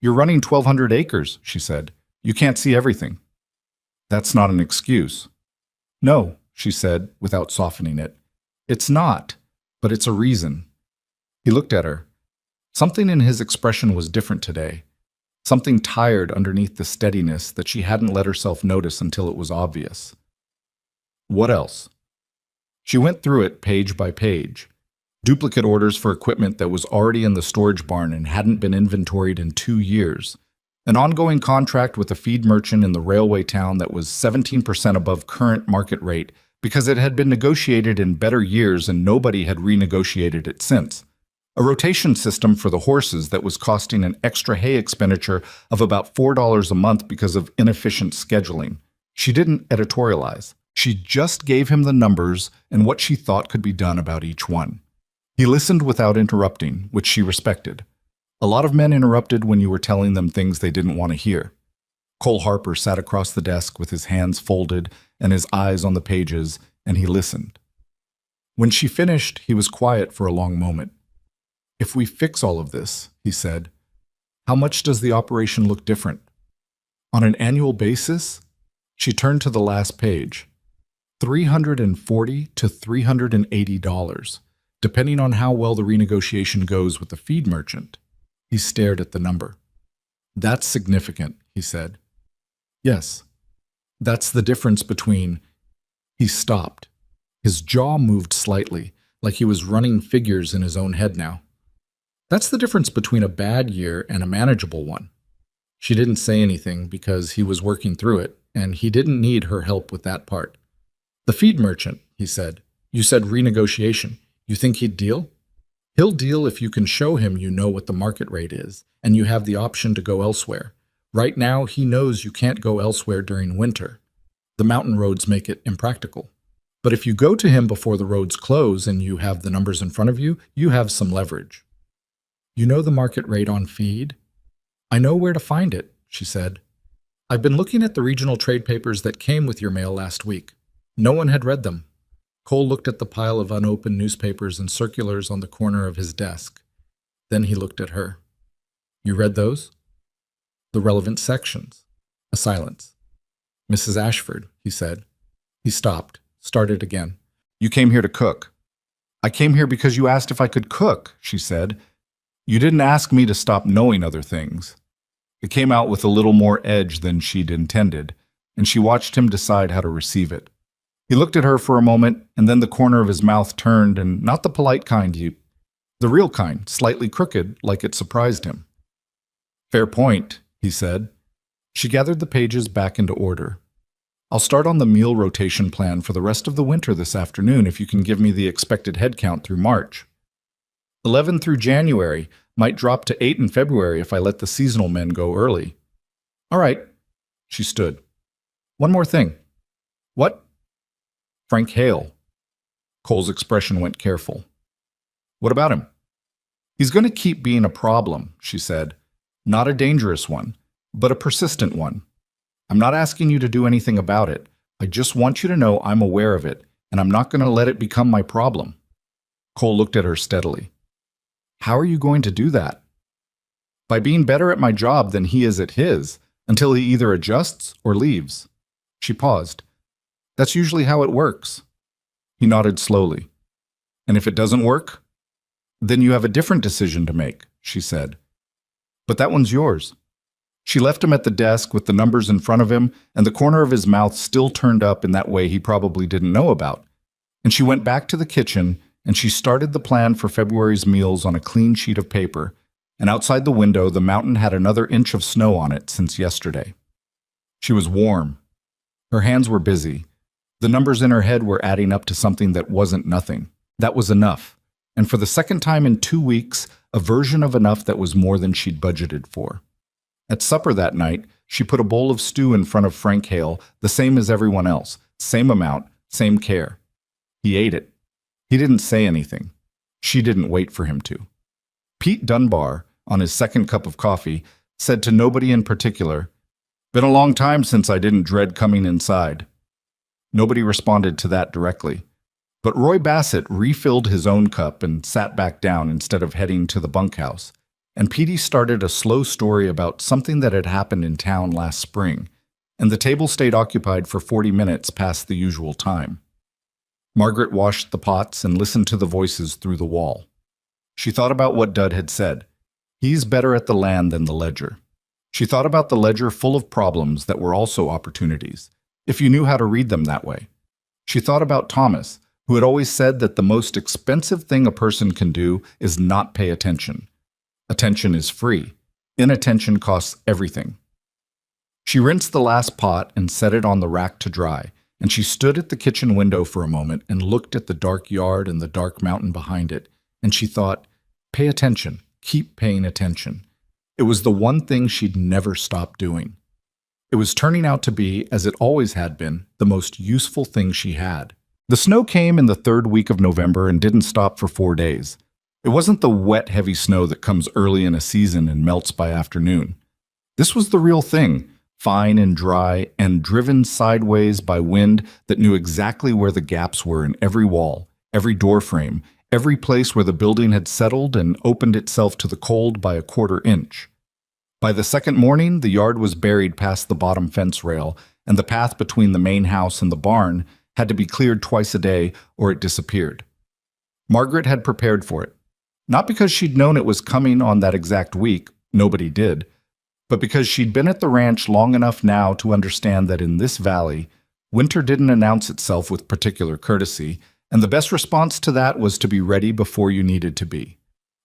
You're running 1,200 acres, she said. You can't see everything. That's not an excuse. No, she said, without softening it. It's not, but it's a reason. He looked at her. Something in his expression was different today. Something tired underneath the steadiness that she hadn't let herself notice until it was obvious. What else? She went through it page by page. Duplicate orders for equipment that was already in the storage barn and hadn't been inventoried in 2 years. An ongoing contract with a feed merchant in the railway town that was 17% above current market rate because it had been negotiated in better years and nobody had renegotiated it since. A rotation system for the horses that was costing an extra hay expenditure of about $4 a month because of inefficient scheduling. She didn't editorialize. She just gave him the numbers and what she thought could be done about each one. He listened without interrupting, which she respected. A lot of men interrupted when you were telling them things they didn't want to hear. Cole Harper sat across the desk with his hands folded and his eyes on the pages, and he listened. When she finished, he was quiet for a long moment. If we fix all of this, he said, how much does the operation look different? On an annual basis? She turned to the last page. $340 to $380, depending on how well the renegotiation goes with the feed merchant. He stared at the number. That's significant, he said. Yes. That's the difference between... He stopped. His jaw moved slightly, like he was running figures in his own head now. That's the difference between a bad year and a manageable one. She didn't say anything because he was working through it, and he didn't need her help with that part. The feed merchant, he said. You said renegotiation. You think he'd deal? He'll deal if you can show him you know what the market rate is, and you have the option to go elsewhere. Right now, he knows you can't go elsewhere during winter. The mountain roads make it impractical. But if you go to him before the roads close and you have the numbers in front of you, you have some leverage. You know the market rate on feed? I know where to find it, she said. I've been looking at the regional trade papers that came with your mail last week. No one had read them. Cole looked at the pile of unopened newspapers and circulars on the corner of his desk. Then he looked at her. You read those? The relevant sections. A silence. Mrs. Ashford, he said. He stopped, started again. You came here to cook. I came here because you asked if I could cook, she said. You didn't ask me to stop knowing other things. It came out with a little more edge than she'd intended, and she watched him decide how to receive it. He looked at her for a moment, and then the corner of his mouth turned, and not the polite kind, the real kind, slightly crooked, like it surprised him. Fair point, he said. She gathered the pages back into order. I'll start on the meal rotation plan for the rest of the winter this afternoon if you can give me the expected head count through March. 11 through January, might drop to 8 in February if I let the seasonal men go early. All right. She stood. One more thing. What? Frank Hale. Cole's expression went careful. What about him? He's going to keep being a problem, she said. Not a dangerous one, but a persistent one. I'm not asking you to do anything about it. I just want you to know I'm aware of it, and I'm not going to let it become my problem. Cole looked at her steadily. How are you going to do that? By being better at my job than he is at his, until he either adjusts or leaves. She paused. That's usually how it works. He nodded slowly. And if it doesn't work? Then you have a different decision to make, she said. But that one's yours. She left him at the desk with the numbers in front of him and the corner of his mouth still turned up in that way he probably didn't know about. And she went back to the kitchen and she started the plan for February's meals on a clean sheet of paper, and outside the window the mountain had another inch of snow on it since yesterday. She was warm. Her hands were busy. The numbers in her head were adding up to something that wasn't nothing. That was enough. And for the second time in 2 weeks, a version of enough that was more than she'd budgeted for. At supper that night, she put a bowl of stew in front of Frank Hale, the same as everyone else, same amount, same care. He ate it. He didn't say anything. She didn't wait for him to. Pete Dunbar, on his second cup of coffee, said to nobody in particular, "Been a long time since I didn't dread coming inside." Nobody responded to that directly. But Roy Bassett refilled his own cup and sat back down instead of heading to the bunkhouse, and Petey started a slow story about something that had happened in town last spring, and the table stayed occupied for 40 minutes past the usual time. Margaret washed the pots and listened to the voices through the wall. She thought about what Dud had said. He's better at the land than the ledger. She thought about the ledger full of problems that were also opportunities, if you knew how to read them that way. She thought about Thomas, who had always said that the most expensive thing a person can do is not pay attention. Attention is free. Inattention costs everything. She rinsed the last pot and set it on the rack to dry, and she stood at the kitchen window for a moment and looked at the dark yard and the dark mountain behind it, and she thought, pay attention, keep paying attention. It was the one thing she'd never stop doing. It was turning out to be, as it always had been, the most useful thing she had. The snow came in the third week of November and didn't stop for 4 days. It wasn't the wet, heavy snow that comes early in a season and melts by afternoon. This was the real thing, fine and dry and driven sideways by wind that knew exactly where the gaps were in every wall, every door frame, every place where the building had settled and opened itself to the cold by a 1/4 inch. By the second morning, the yard was buried past the bottom fence rail, and the path between the main house and the barn had to be cleared twice a day or it disappeared. Margaret had prepared for it. Not because she'd known it was coming on that exact week, nobody did, but because she'd been at the ranch long enough now to understand that in this valley, winter didn't announce itself with particular courtesy, and the best response to that was to be ready before you needed to be.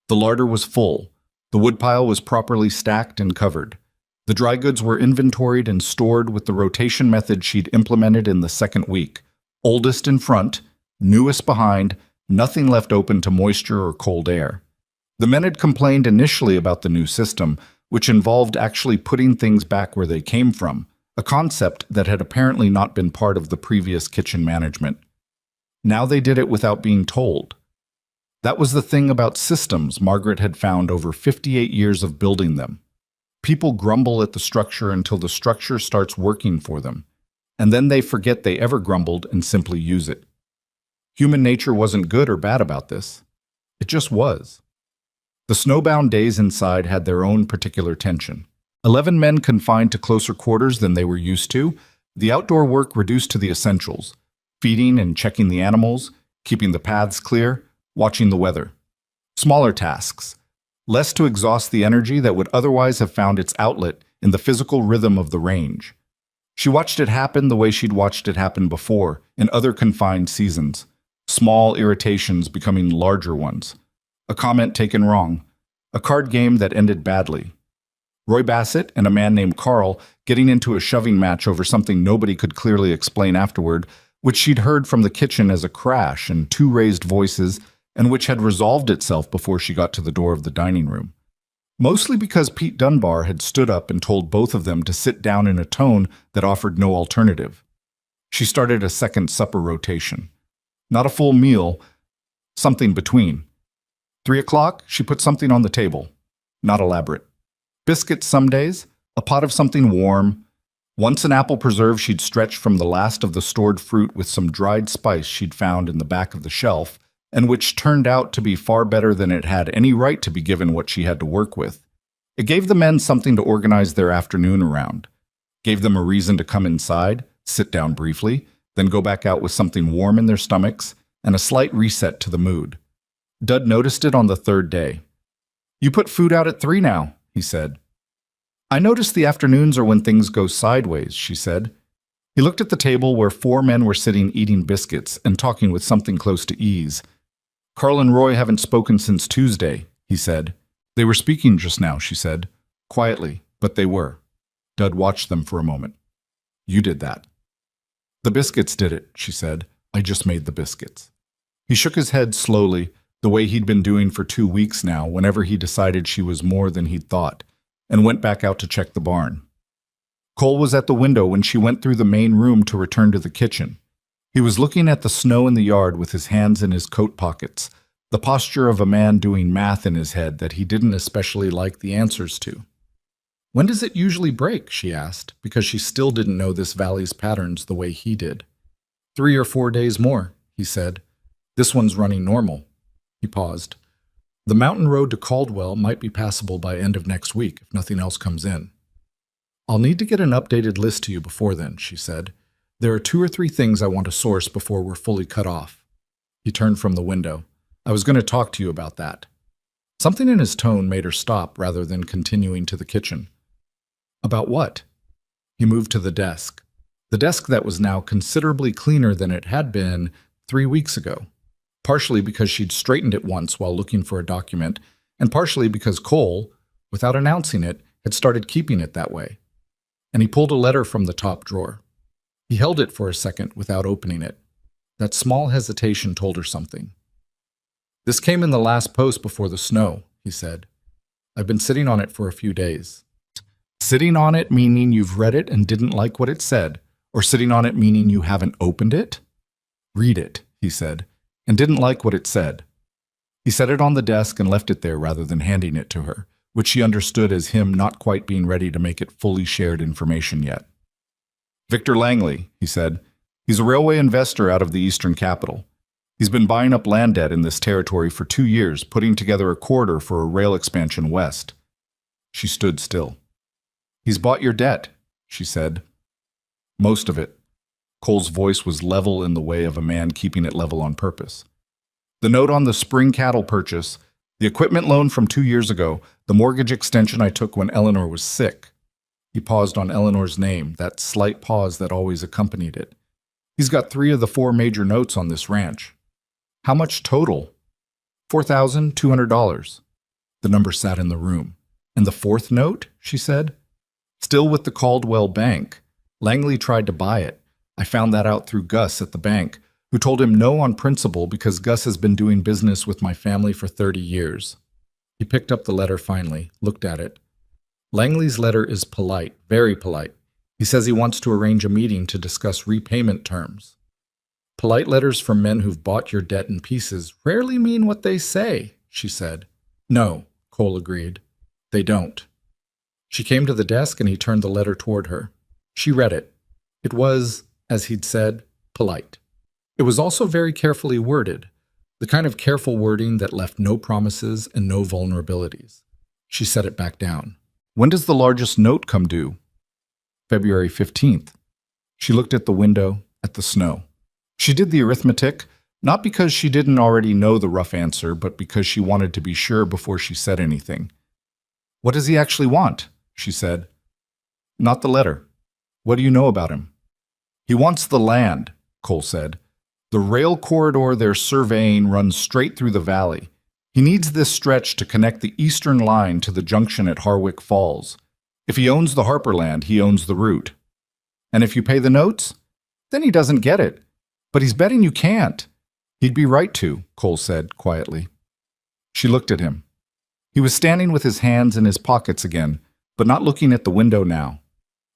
The larder was full. The woodpile was properly stacked and covered. The dry goods were inventoried and stored with the rotation method she'd implemented in the second week. Oldest in front, newest behind, nothing left open to moisture or cold air. The men had complained initially about the new system, which involved actually putting things back where they came from, a concept that had apparently not been part of the previous kitchen management. Now they did it without being told. That was the thing about systems Margaret had found over 58 years of building them. People grumble at the structure until the structure starts working for them, and then they forget they ever grumbled and simply use it. Human nature wasn't good or bad about this. It just was. The snowbound days inside had their own particular tension. 11 men confined to closer quarters than they were used to, the outdoor work reduced to the essentials: feeding and checking the animals, keeping the paths clear, watching the weather. Smaller tasks, less to exhaust the energy that would otherwise have found its outlet in the physical rhythm of the range. She watched it happen the way she'd watched it happen before, in other confined seasons. Small irritations becoming larger ones. A comment taken wrong. A card game that ended badly. Roy Bassett and a man named Carl getting into a shoving match over something nobody could clearly explain afterward, which she'd heard from the kitchen as a crash and 2 raised voices, and which had resolved itself before she got to the door of the dining room. Mostly because Pete Dunbar had stood up and told both of them to sit down in a tone that offered no alternative. She started a second supper rotation. Not a full meal, something between. 3 o'clock, she put something on the table. Not elaborate. Biscuits some days, a pot of something warm. Once an apple preserve she'd stretched from the last of the stored fruit with some dried spice she'd found in the back of the shelf, and which turned out to be far better than it had any right to be given what she had to work with. It gave the men something to organize their afternoon around. Gave them a reason to come inside, sit down briefly, then go back out with something warm in their stomachs, and a slight reset to the mood. Dud noticed it on the 3rd day. "You put food out at 3 now," he said. "I notice the afternoons are when things go sideways," she said. He looked at the table where 4 men were sitting eating biscuits and talking with something close to ease. Carl and Roy haven't spoken since Tuesday, he said. They were speaking just now, she said. Quietly, but they were. Dud watched them for a moment. You did that. The biscuits did it, she said. I just made the biscuits. He shook his head slowly, the way he'd been doing for 2 weeks now whenever he decided she was more than he'd thought, and went back out to check the barn. Cole was at the window when she went through the main room to return to the kitchen. He was looking at the snow in the yard with his hands in his coat pockets, the posture of a man doing math in his head that he didn't especially like the answers to. When does it usually break, she asked, because she still didn't know this valley's patterns the way he did. 3 or 4 days more, he said. This one's running normal. He paused. The mountain road to Caldwell might be passable by end of next week if nothing else comes in. I'll need to get an updated list to you before then, she said. There are 2 or 3 things I want to source before we're fully cut off. He turned from the window. I was going to talk to you about that. Something in his tone made her stop rather than continuing to the kitchen. About what? He moved to the desk that was now considerably cleaner than it had been 3 weeks ago, partially because she'd straightened it once while looking for a document, and partially because Cole, without announcing it, had started keeping it that way. And he pulled a letter from the top drawer. He held it for a second without opening it. That small hesitation told her something. This came in the last post before the snow, he said. I've been sitting on it for a few days. Sitting on it meaning you've read it and didn't like what it said, or sitting on it meaning you haven't opened it? Read it, he said, and didn't like what it said. He set it on the desk and left it there rather than handing it to her, which she understood as him not quite being ready to make it fully shared information yet. Victor Langley, he said. He's a railway investor out of the Eastern Capital. He's been buying up land debt in this territory for 2 years, putting together a corridor for a rail expansion west. She stood still. He's bought your debt, she said. Most of it. Cole's voice was level in the way of a man keeping it level on purpose. The note on the spring cattle purchase, the equipment loan from 2 years ago, the mortgage extension I took when Eleanor was sick. He paused on Eleanor's name, that slight pause that always accompanied it. He's got 3 of the 4 major notes on this ranch. How much total? $4,200. The number sat in the room. And the 4th note, she said? Still with the Caldwell Bank. Langley tried to buy it. I found that out through Gus at the bank, who told him no on principle because Gus has been doing business with my family for 30 years. He picked up the letter finally, looked at it. Langley's letter is polite, very polite. He says he wants to arrange a meeting to discuss repayment terms. Polite letters from men who've bought your debt in pieces rarely mean what they say, she said. No, Cole agreed. They don't. She came to the desk and he turned the letter toward her. She read it. It was, as he'd said, polite. It was also very carefully worded, the kind of careful wording that left no promises and no vulnerabilities. She set it back down. When does the largest note come due? February 15th. She looked at the window, at the snow. She did the arithmetic, not because she didn't already know the rough answer, but because she wanted to be sure before she said anything. What does he actually want? She said. Not the letter. What do you know about him? He wants the land, Cole said. The rail corridor they're surveying runs straight through the valley. He needs this stretch to connect the eastern line to the junction at Harwick Falls. If he owns the Harper land, he owns the route. And if you pay the notes, then he doesn't get it. But he's betting you can't. He'd be right to, Cole said quietly. She looked at him. He was standing with his hands in his pockets again, but not looking at the window now.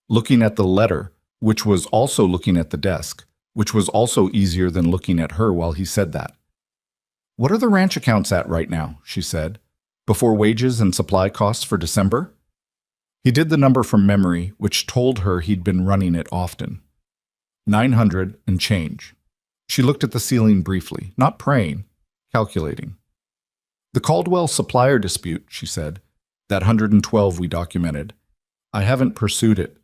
Looking at the letter, which was also looking at the desk, which was also easier than looking at her while he said that. What are the ranch accounts at right now? She said. Before wages and supply costs for December? He did the number from memory, which told her he'd been running it often. 900 and change. She looked at the ceiling briefly, not praying, calculating. The Caldwell supplier dispute, she said. That 112 we documented. I haven't pursued it.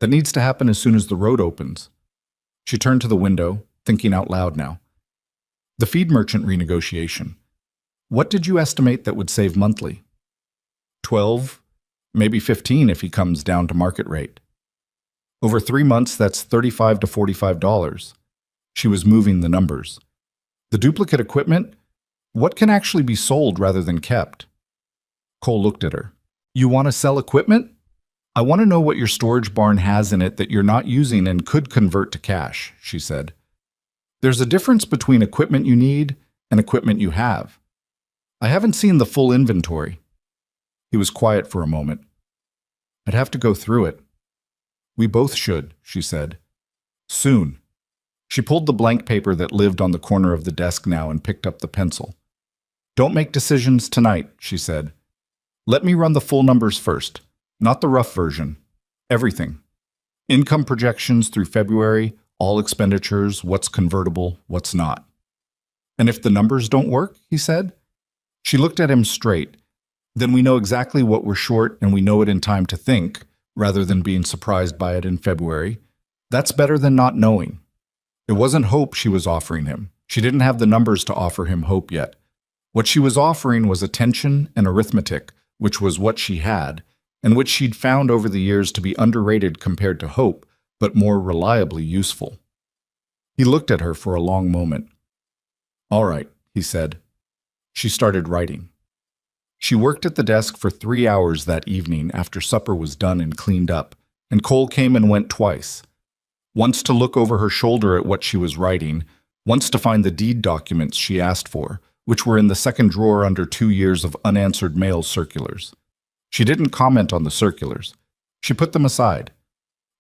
That needs to happen as soon as the road opens. She turned to the window, thinking out loud now. The feed merchant renegotiation. What did you estimate that would save monthly? 12, maybe 15 if he comes down to market rate. Over 3 months, that's $35 to $45. She was moving the numbers. The duplicate equipment, What can actually be sold rather than kept? Cole looked at her. You want to sell equipment? I want to know what your storage barn has in it that you're not using and could convert to cash, she said. There's a difference between equipment you need and equipment you have. I haven't seen the full inventory. He was quiet for a moment. I'd have to go through it. We both should, she said. Soon. She pulled the blank paper that lived on the corner of the desk now and picked up the pencil. Don't make decisions tonight, she said. Let me run the full numbers first, not the rough version. Everything. Income projections through February, all expenditures, what's convertible, what's not. And if the numbers don't work, he said. She looked at him straight. Then we know exactly what we're short and we know it in time to think, rather than being surprised by it in February. That's better than not knowing. It wasn't hope she was offering him. She didn't have the numbers to offer him hope yet. What she was offering was attention and arithmetic, which was what she had, and which she'd found over the years to be underrated compared to hope, but more reliably useful. He looked at her for a long moment. All right, he said. She started writing. She worked at the desk for 3 hours that evening after supper was done and cleaned up, and Cole came and went twice. Once to look over her shoulder at what she was writing, once to find the deed documents she asked for, which were in the second drawer under 2 years of unanswered mail circulars. She didn't comment on the circulars. She put them aside.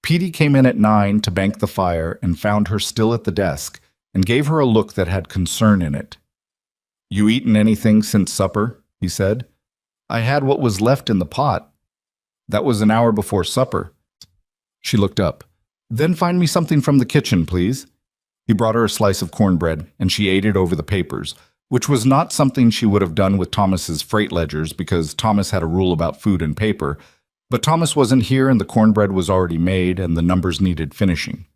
Petey came in at 9 to bank the fire and found her still at the desk and gave her a look that had concern in it. You eaten anything since supper? He said. I had what was left in the pot. That was an hour before supper. She looked up. Then find me something from the kitchen, please. He brought her a slice of cornbread, and she ate it over the papers, which was not something she would have done with Thomas's freight ledgers because Thomas had a rule about food and paper, but Thomas wasn't here and the cornbread was already made and the numbers needed finishing.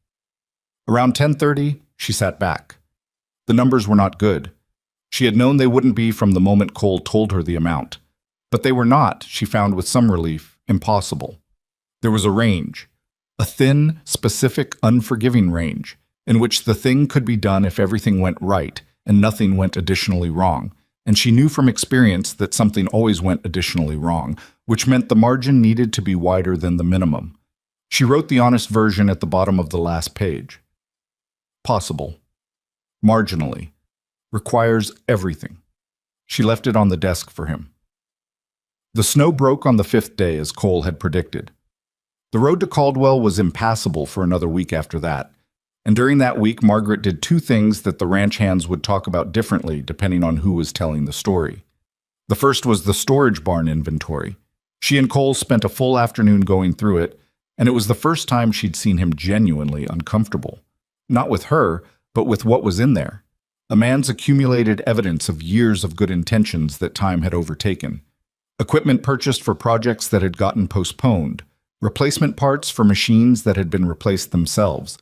Around 10:30, she sat back. The numbers were not good. She had known they wouldn't be from the moment Cole told her the amount. But they were not, she found with some relief, impossible. There was a range, a thin, specific, unforgiving range, in which the thing could be done if everything went right and nothing went additionally wrong, and she knew from experience that something always went additionally wrong, which meant the margin needed to be wider than the minimum. She wrote the honest version at the bottom of the last page. Possible. Marginally. Requires everything. She left it on the desk for him. The snow broke on the 5th day as Cole had predicted. The road to Caldwell was impassable for another week after that, and during that week Margaret did 2 things that the ranch hands would talk about differently depending on who was telling the story. The first was the storage barn inventory. She and Cole spent a full afternoon going through it, and it was the first time she'd seen him genuinely uncomfortable. Not with her, but with what was in there. A man's accumulated evidence of years of good intentions that time had overtaken. Equipment purchased for projects that had gotten postponed. Replacement parts for machines that had been replaced themselves.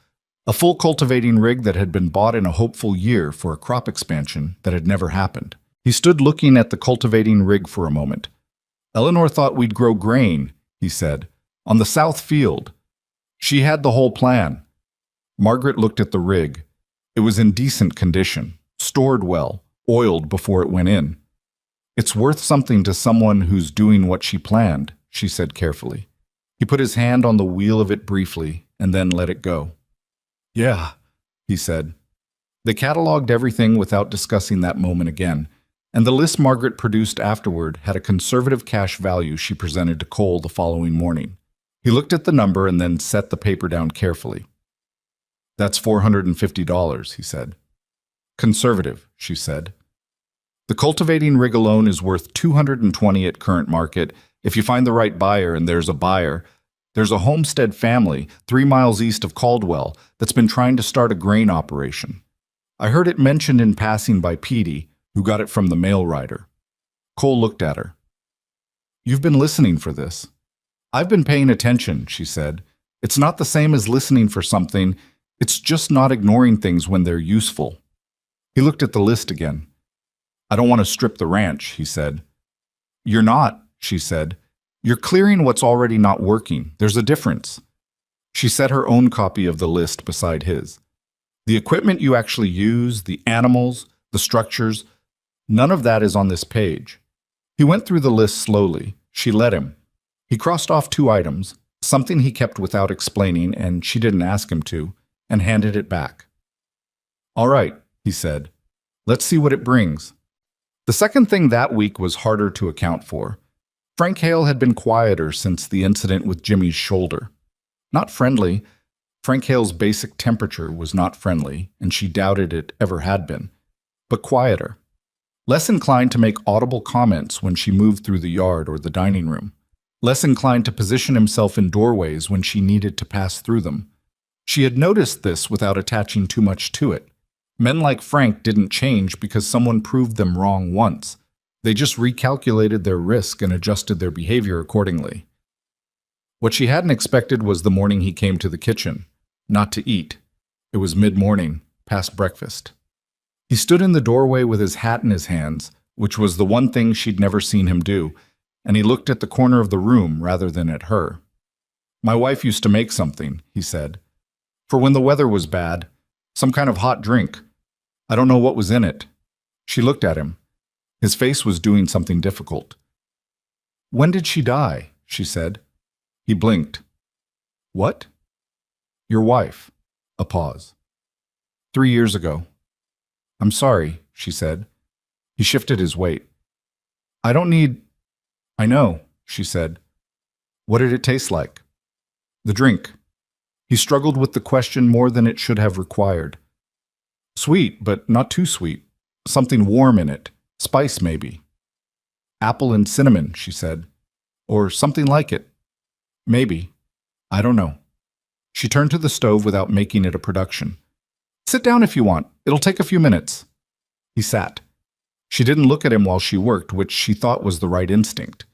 A full cultivating rig that had been bought in a hopeful year for a crop expansion that had never happened. He stood looking at the cultivating rig for a moment. Eleanor thought we'd grow grain, he said, on the south field. She had the whole plan. Margaret looked at the rig. It was in decent condition, stored well, oiled before it went in. It's worth something to someone who's doing what she planned, she said carefully. He put his hand on the wheel of it briefly and then let it go. Yeah, he said. They cataloged everything without discussing that moment again, and the list Margaret produced afterward had a conservative cash value she presented to Cole the following morning. He looked at the number and then set the paper down carefully. That's $450, he said. Conservative, she said. The cultivating rig alone is worth $220 at current market. If you find the right buyer, and there's a buyer, there's a homestead family 3 miles east of Caldwell that's been trying to start a grain operation. I heard it mentioned in passing by Petey, who got it from the mail rider. Cole looked at her. You've been listening for this. I've been paying attention, she said. It's not the same as listening for something. It's just not ignoring things when they're useful. He looked at the list again. I don't want to strip the ranch, he said. You're not, she said. You're clearing what's already not working. There's a difference. She set her own copy of the list beside his. The equipment you actually use, the animals, the structures, None of that is on this page. He went through the list slowly. She let him. He crossed off 2 items, something he kept without explaining and she didn't ask him to, and handed it back. "All right," he said. "Let's see what it brings." The second thing that week was harder to account for. Frank Hale had been quieter since the incident with Jimmy's shoulder. Not friendly. Frank Hale's basic temperature was not friendly, and she doubted it ever had been. But quieter. Less inclined to make audible comments when she moved through the yard or the dining room. Less inclined to position himself in doorways when she needed to pass through them. She had noticed this without attaching too much to it. Men like Frank didn't change because someone proved them wrong once. They just recalculated their risk and adjusted their behavior accordingly. What she hadn't expected was the morning he came to the kitchen. Not to eat. It was mid-morning, past breakfast. He stood in the doorway with his hat in his hands, which was the one thing she'd never seen him do, and he looked at the corner of the room rather than at her. "My wife used to make something," he said. "For when the weather was bad. Some kind of hot drink. I don't know what was in it." She looked at him. His face was doing something difficult. "When did she die?" she said. He blinked. "What?" "Your wife." A pause. 3 years ago." "I'm sorry," she said. He shifted his weight. "I don't need—" "I know," she said. "What did it taste like?" "The drink." He struggled with the question more than it should have required. "Sweet, but not too sweet. Something warm in it. Spice, maybe." "Apple and cinnamon," she said. "Or something like it." "Maybe. I don't know." She turned to the stove without making it a production. "Sit down if you want. It'll take a few minutes." He sat. She didn't look at him while she worked, which she thought was the right instinct.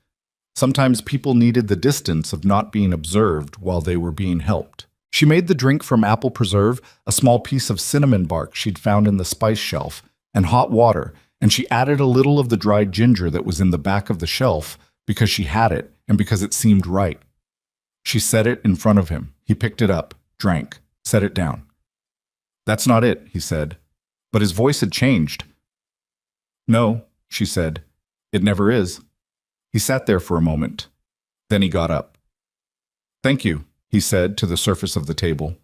Sometimes people needed the distance of not being observed while they were being helped. She made the drink from apple preserve, a small piece of cinnamon bark she'd found in the spice shelf, and hot water, and she added a little of the dried ginger that was in the back of the shelf because she had it and because it seemed right. She set it in front of him. He picked it up, drank, set it down. "That's not it," he said. But his voice had changed. "No," she said. "It never is." He sat there for a moment. Then he got up. "Thank you," he said to the surface of the table.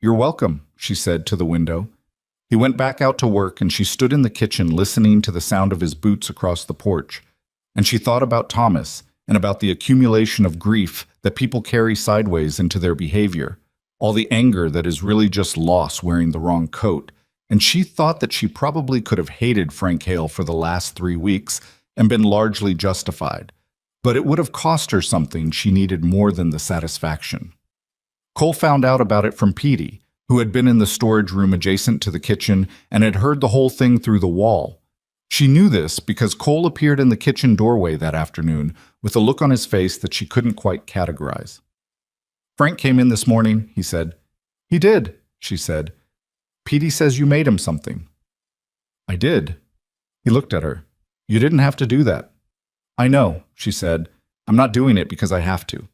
"You're welcome," she said to the window. He went back out to work and she stood in the kitchen listening to the sound of his boots across the porch. And she thought about Thomas and about the accumulation of grief that people carry sideways into their behavior, all the anger that is really just loss wearing the wrong coat. And she thought that she probably could have hated Frank Hale for the last 3 weeks and been largely justified. But it would have cost her something she needed more than the satisfaction. Cole found out about it from Petey, who had been in the storage room adjacent to the kitchen and had heard the whole thing through the wall. She knew this because Cole appeared in the kitchen doorway that afternoon with a look on his face that she couldn't quite categorize. "Frank came in this morning," he said. "He did," she said. "Petey says you made him something." "I did." He looked at her. "You didn't have to do that." "I know," she said. "I'm not doing it because I have to."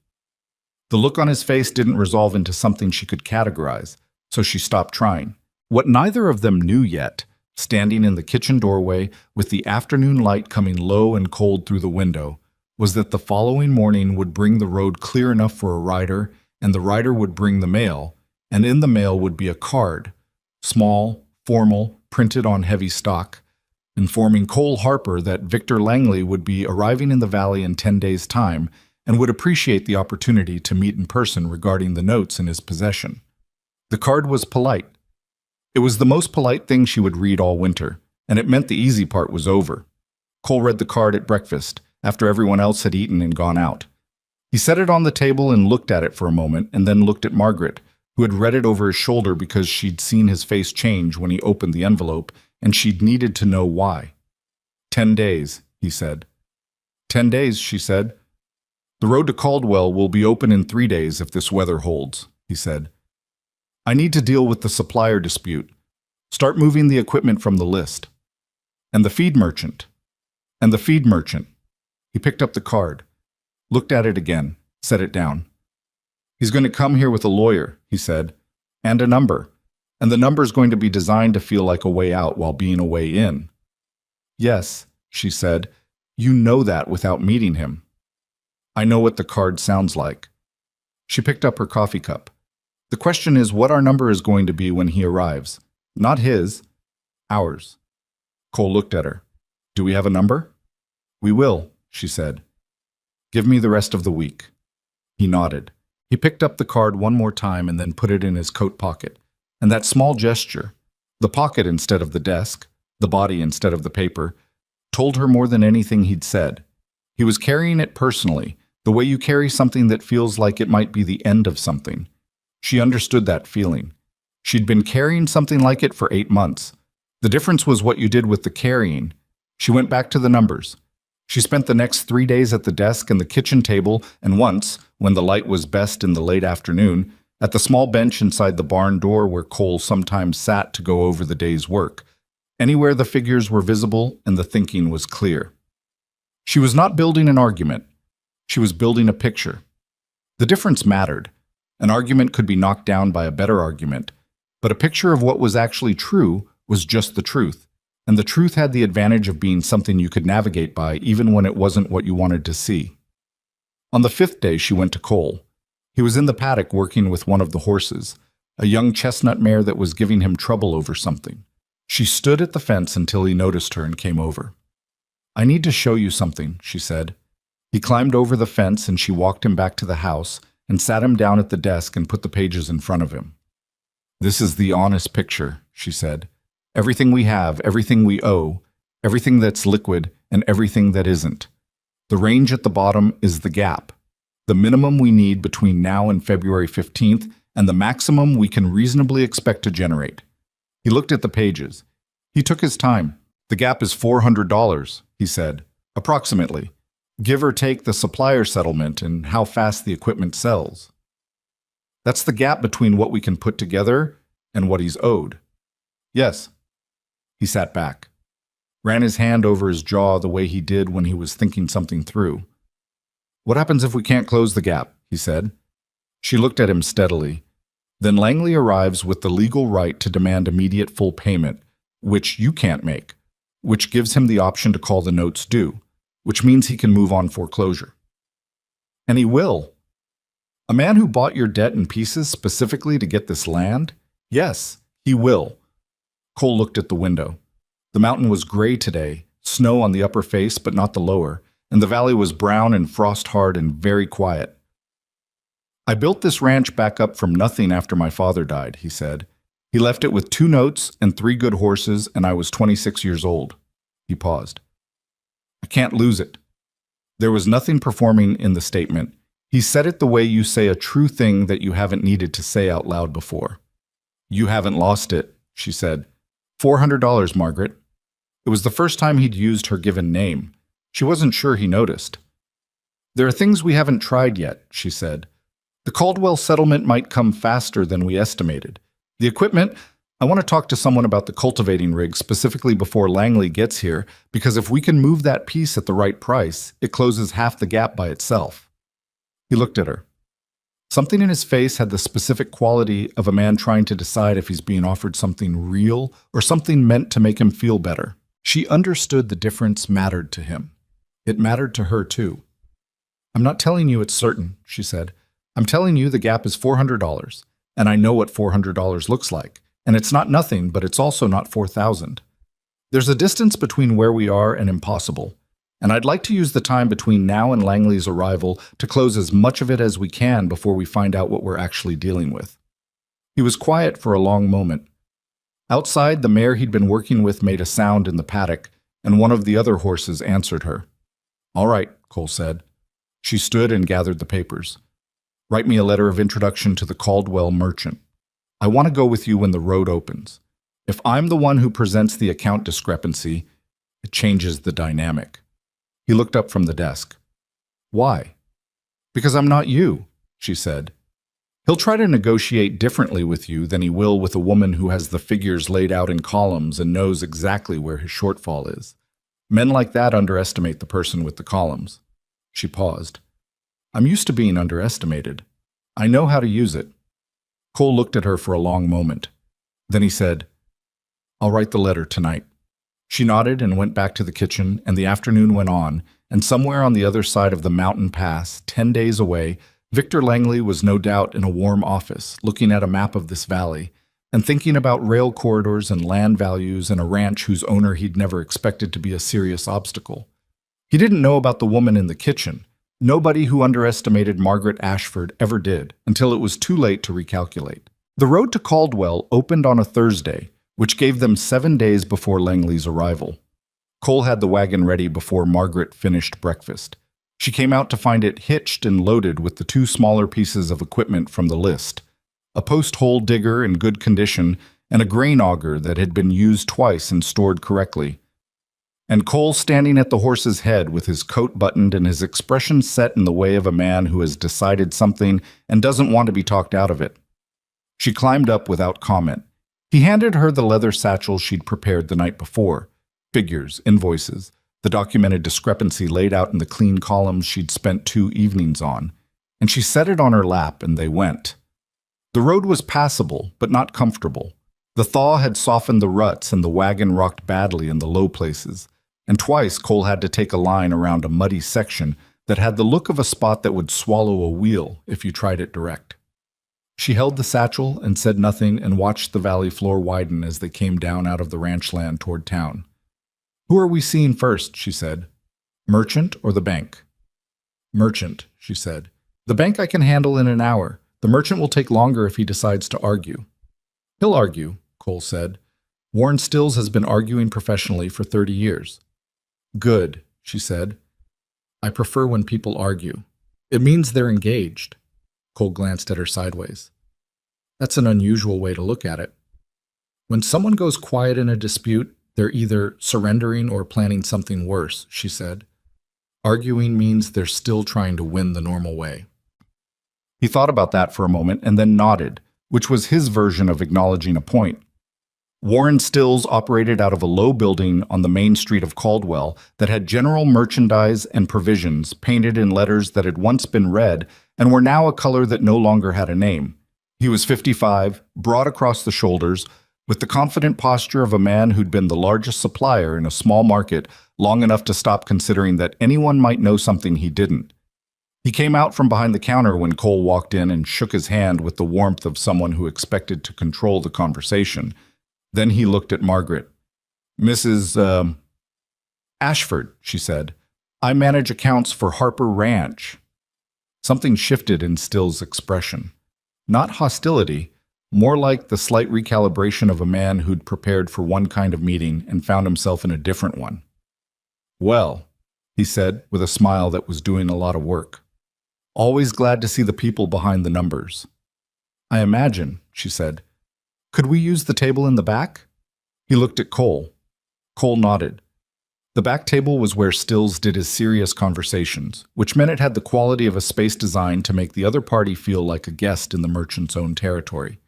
The look on his face didn't resolve into something she could categorize, so she stopped trying. What neither of them knew yet, standing in the kitchen doorway with the afternoon light coming low and cold through the window, was that the following morning would bring the road clear enough for a rider, and the rider would bring the mail, and in the mail would be a card, small, formal, printed on heavy stock, informing Cole Harper that Victor Langley would be arriving in the valley in 10 days' time and would appreciate the opportunity to meet in person regarding the notes in his possession. The card was polite. It was the most polite thing she would read all winter, and it meant the easy part was over. Cole read the card at breakfast, after everyone else had eaten and gone out. He set it on the table and looked at it for a moment, and then looked at Margaret, who had read it over his shoulder because she'd seen his face change when he opened the envelope, and she'd needed to know why. 10 days, he said. 10 days, she said. The road to Caldwell will be open in 3 days if this weather holds, he said. I need to deal with the supplier dispute. Start moving the equipment from the list. And the feed merchant. And the feed merchant. He picked up the card, looked at it again, set it down. He's going to come here with a lawyer, he said, and a number. And the number's going to be designed to feel like a way out while being a way in. Yes, she said. You know that without meeting him. I know what the card sounds like. She picked up her coffee cup. The question is what our number is going to be when he arrives. Not his, ours. Cole looked at her. Do we have a number? We will, she said. Give me the rest of the week. He nodded. He picked up the card one more time and then put it in his coat pocket. And that small gesture, the pocket instead of the desk, the body instead of the paper, told her more than anything he'd said. He was carrying it personally, the way you carry something that feels like it might be the end of something. She understood that feeling. She'd been carrying something like it for 8 months. The difference was what you did with the carrying. She went back to the numbers. She spent the next 3 days at the desk and the kitchen table, and once, when the light was best in the late afternoon, at the small bench inside the barn door where Cole sometimes sat to go over the day's work. Anywhere the figures were visible and the thinking was clear. She was not building an argument. She was building a picture. The difference mattered. An argument could be knocked down by a better argument, but a picture of what was actually true was just the truth, and the truth had the advantage of being something you could navigate by even when it wasn't what you wanted to see. On the 5th day, she went to Cole. He was in the paddock working with one of the horses, a young chestnut mare that was giving him trouble over something. She stood at the fence until he noticed her and came over. I need to show you something, she said. He climbed over the fence and she walked him back to the house and sat him down at the desk and put the pages in front of him. This is the honest picture, she said. Everything we have, everything we owe, everything that's liquid and everything that isn't. The range at the bottom is the gap, the minimum we need between now and February 15th and the maximum we can reasonably expect to generate. He looked at the pages. He took his time. The gap is $400, he said, approximately. Give or take the supplier settlement and how fast the equipment sells. That's the gap between what we can put together and what he's owed. Yes. He sat back, ran his hand over his jaw the way he did when he was thinking something through. What happens if we can't close the gap? He said. She looked at him steadily. Then Langley arrives with the legal right to demand immediate full payment, which you can't make, which gives him the option to call the notes due, which means he can move on foreclosure. And he will. A man who bought your debt in pieces specifically to get this land? Yes, he will. Cole looked at the window. The mountain was gray today, snow on the upper face but not the lower, and the valley was brown and frost-hard and very quiet. I built this ranch back up from nothing after my father died, he said. He left it with 2 notes and 3 good horses, and I was 26 years old. He paused. I can't lose it. There was nothing performing in the statement. He said it the way you say a true thing that you haven't needed to say out loud before. You haven't lost it, she said. $400, Margaret. It was the first time he'd used her given name. She wasn't sure he noticed. There are things we haven't tried yet, she said. The Caldwell settlement might come faster than we estimated. The equipment, I want to talk to someone about the cultivating rig specifically before Langley gets here, because if we can move that piece at the right price, it closes half the gap by itself. He looked at her. Something in his face had the specific quality of a man trying to decide if he's being offered something real or something meant to make him feel better. She understood the difference mattered to him. It mattered to her too. I'm not telling you it's certain, she said. I'm telling you the gap is $400, and I know what $400 looks like, and it's not nothing, but it's also not 4,000. There's a distance between where we are and impossible, and I'd like to use the time between now and Langley's arrival to close as much of it as we can before we find out what we're actually dealing with. He was quiet for a long moment. Outside, the mare he'd been working with made a sound in the paddock, and one of the other horses answered her. All right, Cole said. She stood and gathered the papers. Write me a letter of introduction to the Caldwell merchant. I want to go with you when the road opens. If I'm the one who presents the account discrepancy, it changes the dynamic. He looked up from the desk. Why? Because I'm not you, she said. He'll try to negotiate differently with you than he will with a woman who has the figures laid out in columns and knows exactly where his shortfall is. Men like that underestimate the person with the columns. She paused. I'm used to being underestimated. I know how to use it. Cole looked at her for a long moment. Then he said, I'll write the letter tonight. She nodded and went back to the kitchen, and the afternoon went on, and somewhere on the other side of the mountain pass, 10 days away, Victor Langley was no doubt in a warm office, looking at a map of this valley, and thinking about rail corridors and land values and a ranch whose owner he'd never expected to be a serious obstacle. He didn't know about the woman in the kitchen. Nobody who underestimated Margaret Ashford ever did, until it was too late to recalculate. The road to Caldwell opened on a Thursday, which gave them 7 days before Langley's arrival. Cole had the wagon ready before Margaret finished breakfast. She came out to find it hitched and loaded with the 2 smaller pieces of equipment from the list: a post-hole digger in good condition and a grain auger that had been used twice and stored correctly. And Cole standing at the horse's head with his coat buttoned and his expression set in the way of a man who has decided something and doesn't want to be talked out of it. She climbed up without comment. He handed her the leather satchel she'd prepared the night before: figures, invoices, the documented discrepancy laid out in the clean columns she'd spent 2 evenings on, and she set it on her lap and they went. The road was passable, but not comfortable. The thaw had softened the ruts and the wagon rocked badly in the low places, and twice Cole had to take a line around a muddy section that had the look of a spot that would swallow a wheel if you tried it direct. She held the satchel and said nothing and watched the valley floor widen as they came down out of the ranch land toward town. "Who are we seeing first?" she said. "Merchant or the bank?" "Merchant," she said. "The bank I can handle in an hour. The merchant will take longer if he decides to argue." "He'll argue," Cole said. "Warren Stills has been arguing professionally for 30 years. "Good," she said. "I prefer when people argue. It means they're engaged." Cole glanced at her sideways. "That's an unusual way to look at it. When someone goes quiet in a dispute, they're either surrendering or planning something worse," she said. "Arguing means they're still trying to win the normal way." He thought about that for a moment and then nodded, which was his version of acknowledging a point. Warren Stills operated out of a low building on the main street of Caldwell that had general merchandise and provisions painted in letters that had once been red and were now a color that no longer had a name. He was 55, broad across the shoulders, with the confident posture of a man who'd been the largest supplier in a small market long enough to stop considering that anyone might know something he didn't. He came out from behind the counter when Cole walked in and shook his hand with the warmth of someone who expected to control the conversation. Then he looked at Margaret. "Mrs. Ashford," she said. "I manage accounts for Harper Ranch." Something shifted in Still's expression. Not hostility, more like the slight recalibration of a man who'd prepared for one kind of meeting and found himself in a different one. "Well," he said, with a smile that was doing a lot of work. "Always glad to see the people behind the numbers." "I imagine," she said. "Could we use the table in the back?" He looked at Cole. Cole nodded. The back table was where Stills did his serious conversations, which meant it had the quality of a space designed to make the other party feel like a guest in the merchant's own territory.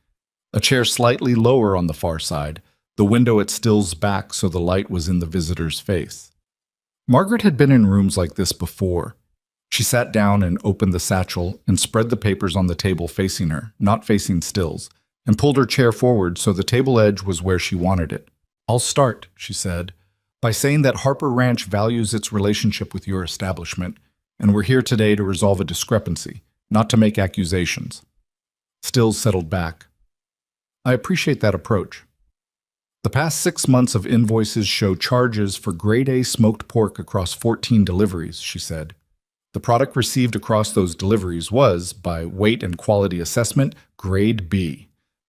A chair slightly lower on the far side, the window at Stills' back so the light was in the visitor's face. Margaret had been in rooms like this before. She sat down and opened the satchel and spread the papers on the table facing her, not facing Stills, and pulled her chair forward so the table edge was where she wanted it. "I'll start," she said, "by saying that Harper Ranch values its relationship with your establishment, and we're here today to resolve a discrepancy, not to make accusations." Stills settled back. "I appreciate that approach. The past 6 months of invoices show charges for grade A smoked pork across 14 deliveries," she said. "The product received across those deliveries was, by weight and quality assessment, grade B.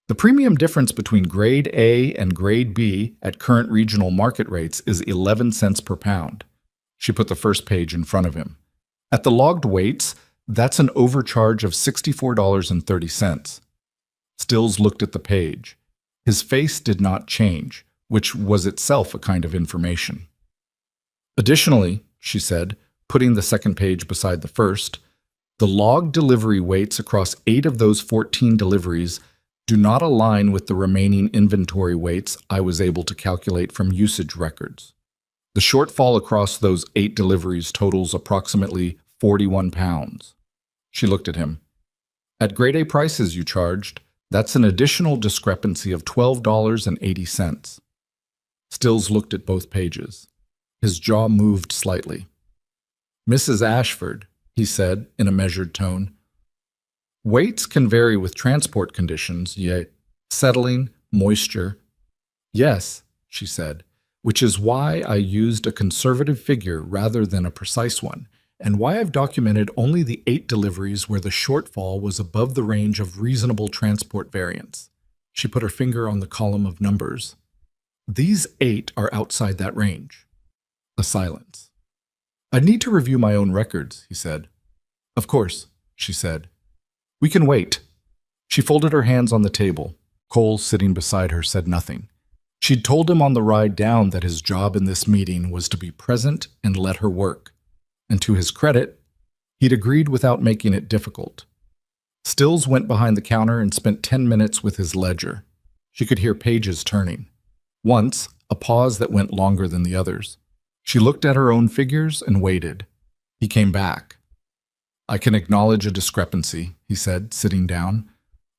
The premium difference between grade A and grade B at current regional market rates is 11 cents per pound." She put the first page in front of him. "At the logged weights, that's an overcharge of $64.30. Stills looked at the page. His face did not change, which was itself a kind of information. "Additionally," she said, putting the second page beside the first, "the logged delivery weights across 8 of those 14 deliveries do not align with the remaining inventory weights I was able to calculate from usage records. The shortfall across those 8 deliveries totals approximately 41 pounds. She looked at him. "At grade A prices you charged, that's an additional discrepancy of $12.80. Stills looked at both pages. His jaw moved slightly. "Mrs. Ashford," he said in a measured tone, "weights can vary with transport conditions, yet settling, moisture." "Yes," she said, "which is why I used a conservative figure rather than a precise one, and why I've documented only the 8 deliveries where the shortfall was above the range of reasonable transport variance." She put her finger on the column of numbers. "These 8 are outside that range." A silence. "I need to review my own records," he said. "Of course," she said. "We can wait." She folded her hands on the table. Cole, sitting beside her, said nothing. She'd told him on the ride down that his job in this meeting was to be present and let her work. And to his credit, he'd agreed without making it difficult. Stills went behind the counter and spent 10 minutes with his ledger. She could hear pages turning. Once, a pause that went longer than the others. She looked at her own figures and waited. He came back. "I can acknowledge a discrepancy," he said, sitting down,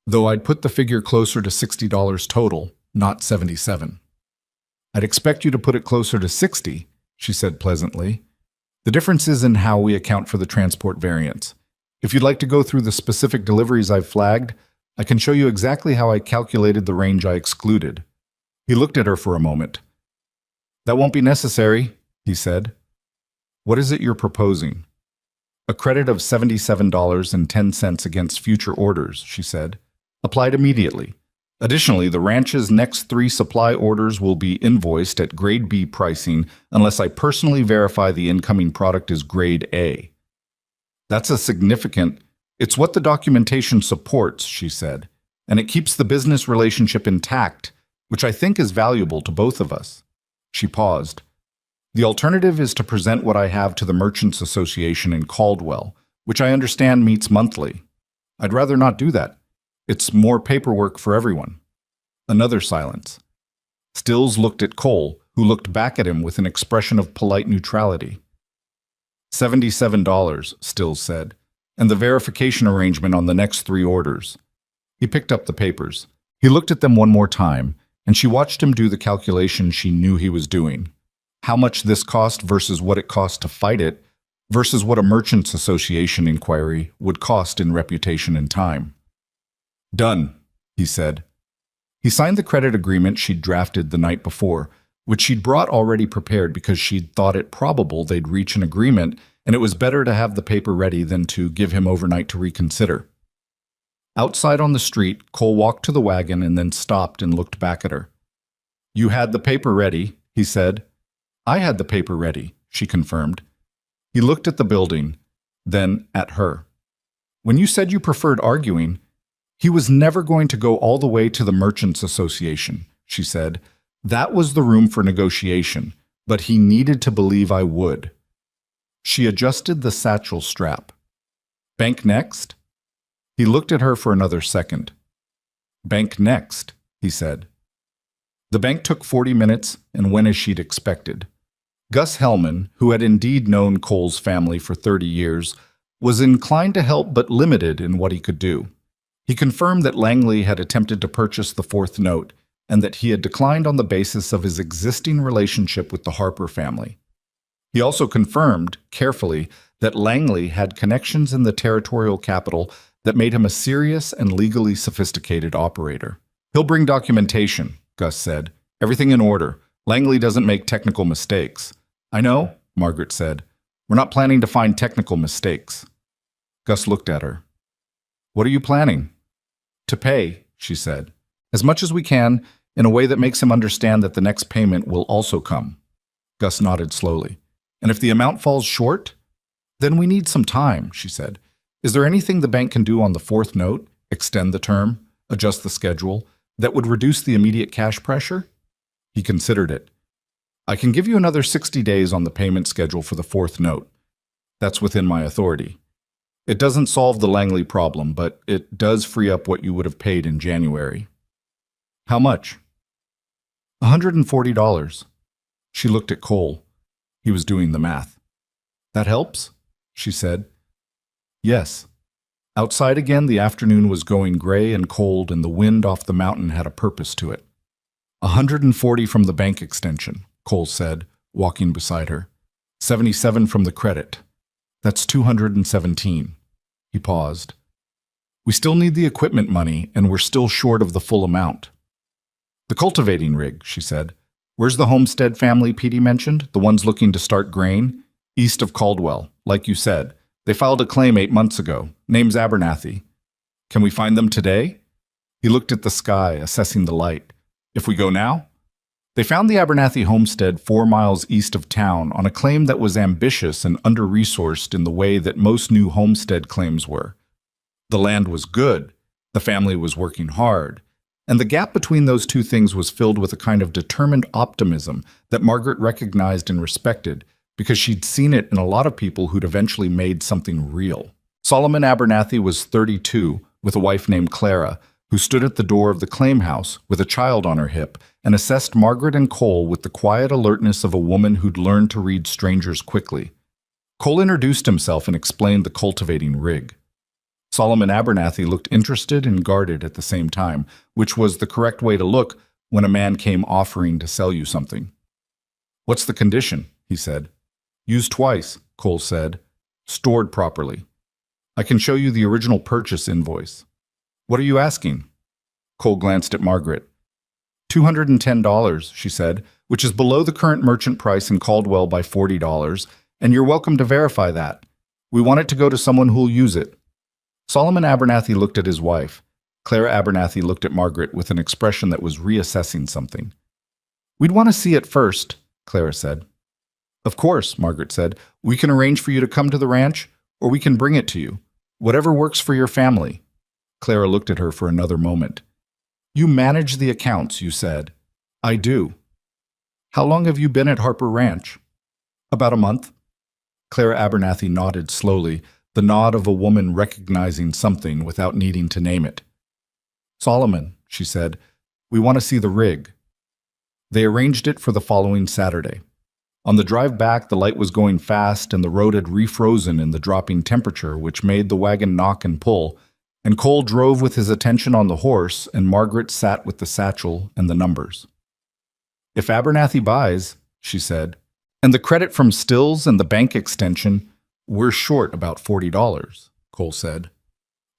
"though I'd put the figure closer to $60 total, not $77. "I'd expect you to put it closer to 60, she said pleasantly. "The difference is in how we account for the transport variance. If you'd like to go through the specific deliveries I've flagged, I can show you exactly how I calculated the range I excluded." He looked at her for a moment. "That won't be necessary," he said. "What is it you're proposing?" "A credit of $77.10 against future orders," she said. "Applied immediately. Additionally, the ranch's next 3 supply orders will be invoiced at Grade B pricing unless I personally verify the incoming product is Grade A." "That's a significant... It's what the documentation supports," she said, "and it keeps the business relationship intact, which I think is valuable to both of us." She paused. "The alternative is to present what I have to the Merchants Association in Caldwell, which I understand meets monthly. I'd rather not do that. It's more paperwork for everyone." Another silence. Stills looked at Cole, who looked back at him with an expression of polite neutrality. $77, Stills said, "and the verification arrangement on the next 3 orders." He picked up the papers. He looked at them one more time, and she watched him do the calculation she knew he was doing. How much this cost versus what it cost to fight it, versus what a Merchants Association inquiry would cost in reputation and time. "Done," he said. He signed the credit agreement she'd drafted the night before, which she'd brought already prepared because she'd thought it probable they'd reach an agreement, and it was better to have the paper ready than to give him overnight to reconsider. Outside on the street, Cole walked to the wagon and then stopped and looked back at her. "You had the paper ready," he said. "I had the paper ready," she confirmed. He looked at the building, then at her. "When you said you preferred arguing, he was never going to go all the way to the Merchants Association," she said. "That was the room for negotiation, but he needed to believe I would." She adjusted the satchel strap. "Bank next?" He looked at her for another second. "Bank next," he said. The bank took 40 minutes and went as she'd expected. Gus Hellman, who had indeed known Cole's family for 30 years, was inclined to help but limited in what he could do. He confirmed that Langley had attempted to purchase the 4th note and that he had declined on the basis of his existing relationship with the Harper family. He also confirmed, carefully, that Langley had connections in the territorial capital that made him a serious and legally sophisticated operator. "He'll bring documentation," Gus said. "Everything in order. Langley doesn't make technical mistakes." "I know," Margaret said. "We're not planning to find technical mistakes." Gus looked at her. "What are you planning?" "To pay," she said. "As much as we can, in a way that makes him understand that the next payment will also come." Gus nodded slowly. "And if the amount falls short? Then we need some time," she said. "Is there anything the bank can do on the 4th note, extend the term, adjust the schedule, that would reduce the immediate cash pressure?" He considered it. "I can give you another 60 days on the payment schedule for the 4th note. That's within my authority. It doesn't solve the Langley problem, but it does free up what you would have paid in January." "How much?" $140. She looked at Cole. He was doing the math. "That helps?" she said. "Yes." Outside again, the afternoon was going gray and cold, and the wind off the mountain had a purpose to it. 140 from the bank extension, Cole said, walking beside her. 77 from the credit. That's 217. He paused. We still need the equipment money, and we're still short of the full amount. The cultivating rig, she said. Where's the Homestead family Petey mentioned, the ones looking to start grain? East of Caldwell, like you said. They filed a claim 8 months ago. Name's Abernathy. Can we find them today? He looked at the sky, assessing the light. If we go now? They found the Abernathy homestead 4 miles east of town on a claim that was ambitious and under-resourced in the way that most new homestead claims were. The land was good, the family was working hard, and the gap between those two things was filled with a kind of determined optimism that Margaret recognized and respected because she'd seen it in a lot of people who'd eventually made something real. Solomon Abernathy was 32, with a wife named Clara, who stood at the door of the claim house with a child on her hip and assessed Margaret and Cole with the quiet alertness of a woman who'd learned to read strangers quickly. Cole introduced himself and explained the cultivating rig. Solomon Abernathy looked interested and guarded at the same time, which was the correct way to look when a man came offering to sell you something. What's the condition? He said. Used twice, Cole said. Stored properly. I can show you the original purchase invoice. What are you asking? Cole glanced at Margaret. $210, she said, which is below the current merchant price in Caldwell by $40, and you're welcome to verify that. We want it to go to someone who'll use it. Solomon Abernathy looked at his wife. Clara Abernathy looked at Margaret with an expression that was reassessing something. We'd want to see it first, Clara said. Of course, Margaret said. We can arrange for you to come to the ranch, or we can bring it to you. Whatever works for your family. Clara looked at her for another moment. You manage the accounts, you said. I do. How long have you been at Harper Ranch? About a month. Clara Abernathy nodded slowly, the nod of a woman recognizing something without needing to name it. Solomon, she said, we want to see the rig. They arranged it for the following Saturday. On the drive back, the light was going fast and the road had refrozen in the dropping temperature, which made the wagon knock and pull, and Cole drove with his attention on the horse, and Margaret sat with the satchel and the numbers. If Abernathy buys, she said, and the credit from Stills and the bank extension, we're short about $40, Cole said.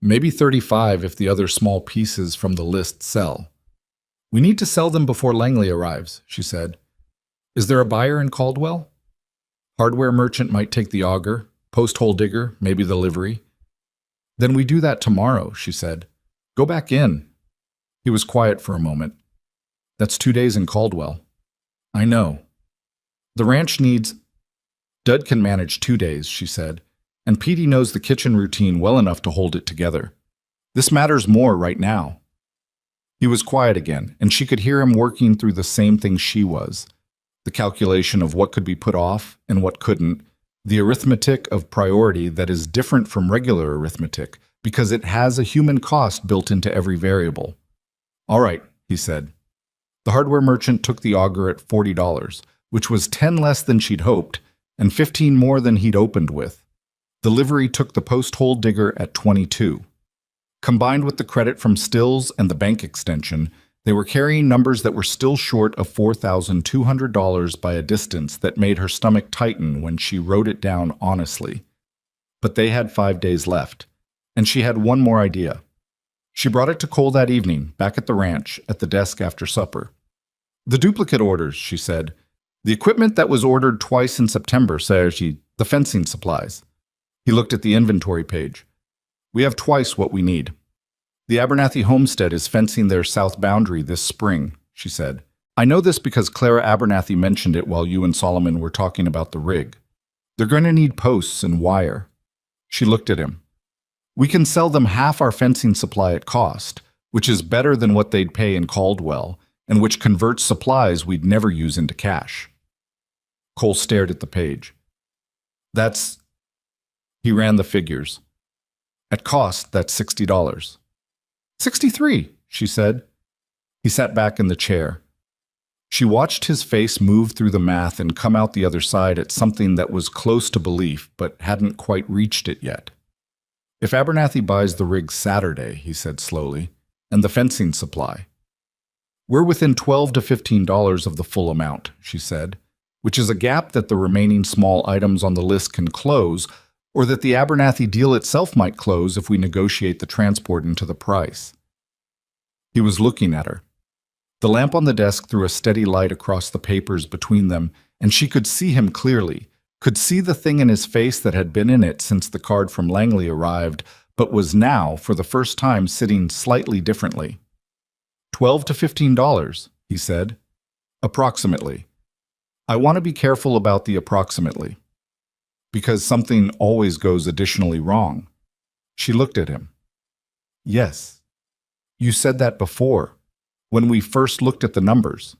Maybe $35 if the other small pieces from the list sell. We need to sell them before Langley arrives, she said. Is there a buyer in Caldwell? Hardware merchant might take the auger, post hole digger, maybe the livery. Then we do that tomorrow, she said. Go back in. He was quiet for a moment. That's 2 days in Caldwell. I know. The ranch needs... Dud can manage 2 days, she said, and Petey knows the kitchen routine well enough to hold it together. This matters more right now. He was quiet again, and she could hear him working through the same thing she was. The calculation of what could be put off and what couldn't, the arithmetic of priority that is different from regular arithmetic because it has a human cost built into every variable. All right, he said. The hardware merchant took the auger at $40, which was 10 less than she'd hoped and 15 more than he'd opened with. The livery took the post hole digger at $22. Combined with the credit from Stills and the bank extension, they were carrying numbers that were still short of $4,200 by a distance that made her stomach tighten when she wrote it down honestly. But they had 5 days left, and she had one more idea. She brought it to Cole that evening, back at the ranch, at the desk after supper. The duplicate orders, she said. The equipment that was ordered twice in September, Sergi, the fencing supplies. He looked at the inventory page. We have twice what we need. The Abernathy homestead is fencing their south boundary this spring, she said. I know this because Clara Abernathy mentioned it while you and Solomon were talking about the rig. They're going to need posts and wire. She looked at him. We can sell them half our fencing supply at cost, which is better than what they'd pay in Caldwell, and which converts supplies we'd never use into cash. Cole stared at the page. That's... He ran the figures. At cost, that's $60. 63, she said. He sat back in the chair. She watched his face move through the math and come out the other side at something that was close to belief but hadn't quite reached it yet. If Abernathy buys the rig Saturday, he said slowly, and the fencing supply. We're within $12 to $15 of the full amount, she said, which is a gap that the remaining small items on the list can close, or that the Abernathy deal itself might close if we negotiate the transport into the price. He was looking at her. The lamp on the desk threw a steady light across the papers between them, and she could see him clearly, could see the thing in his face that had been in it since the card from Langley arrived, but was now, for the first time, sitting slightly differently. $12 to $15, he said. Approximately. I want to be careful about the approximately, because something always goes additionally wrong. She looked at him. Yes. You said that before, when we first looked at the numbers.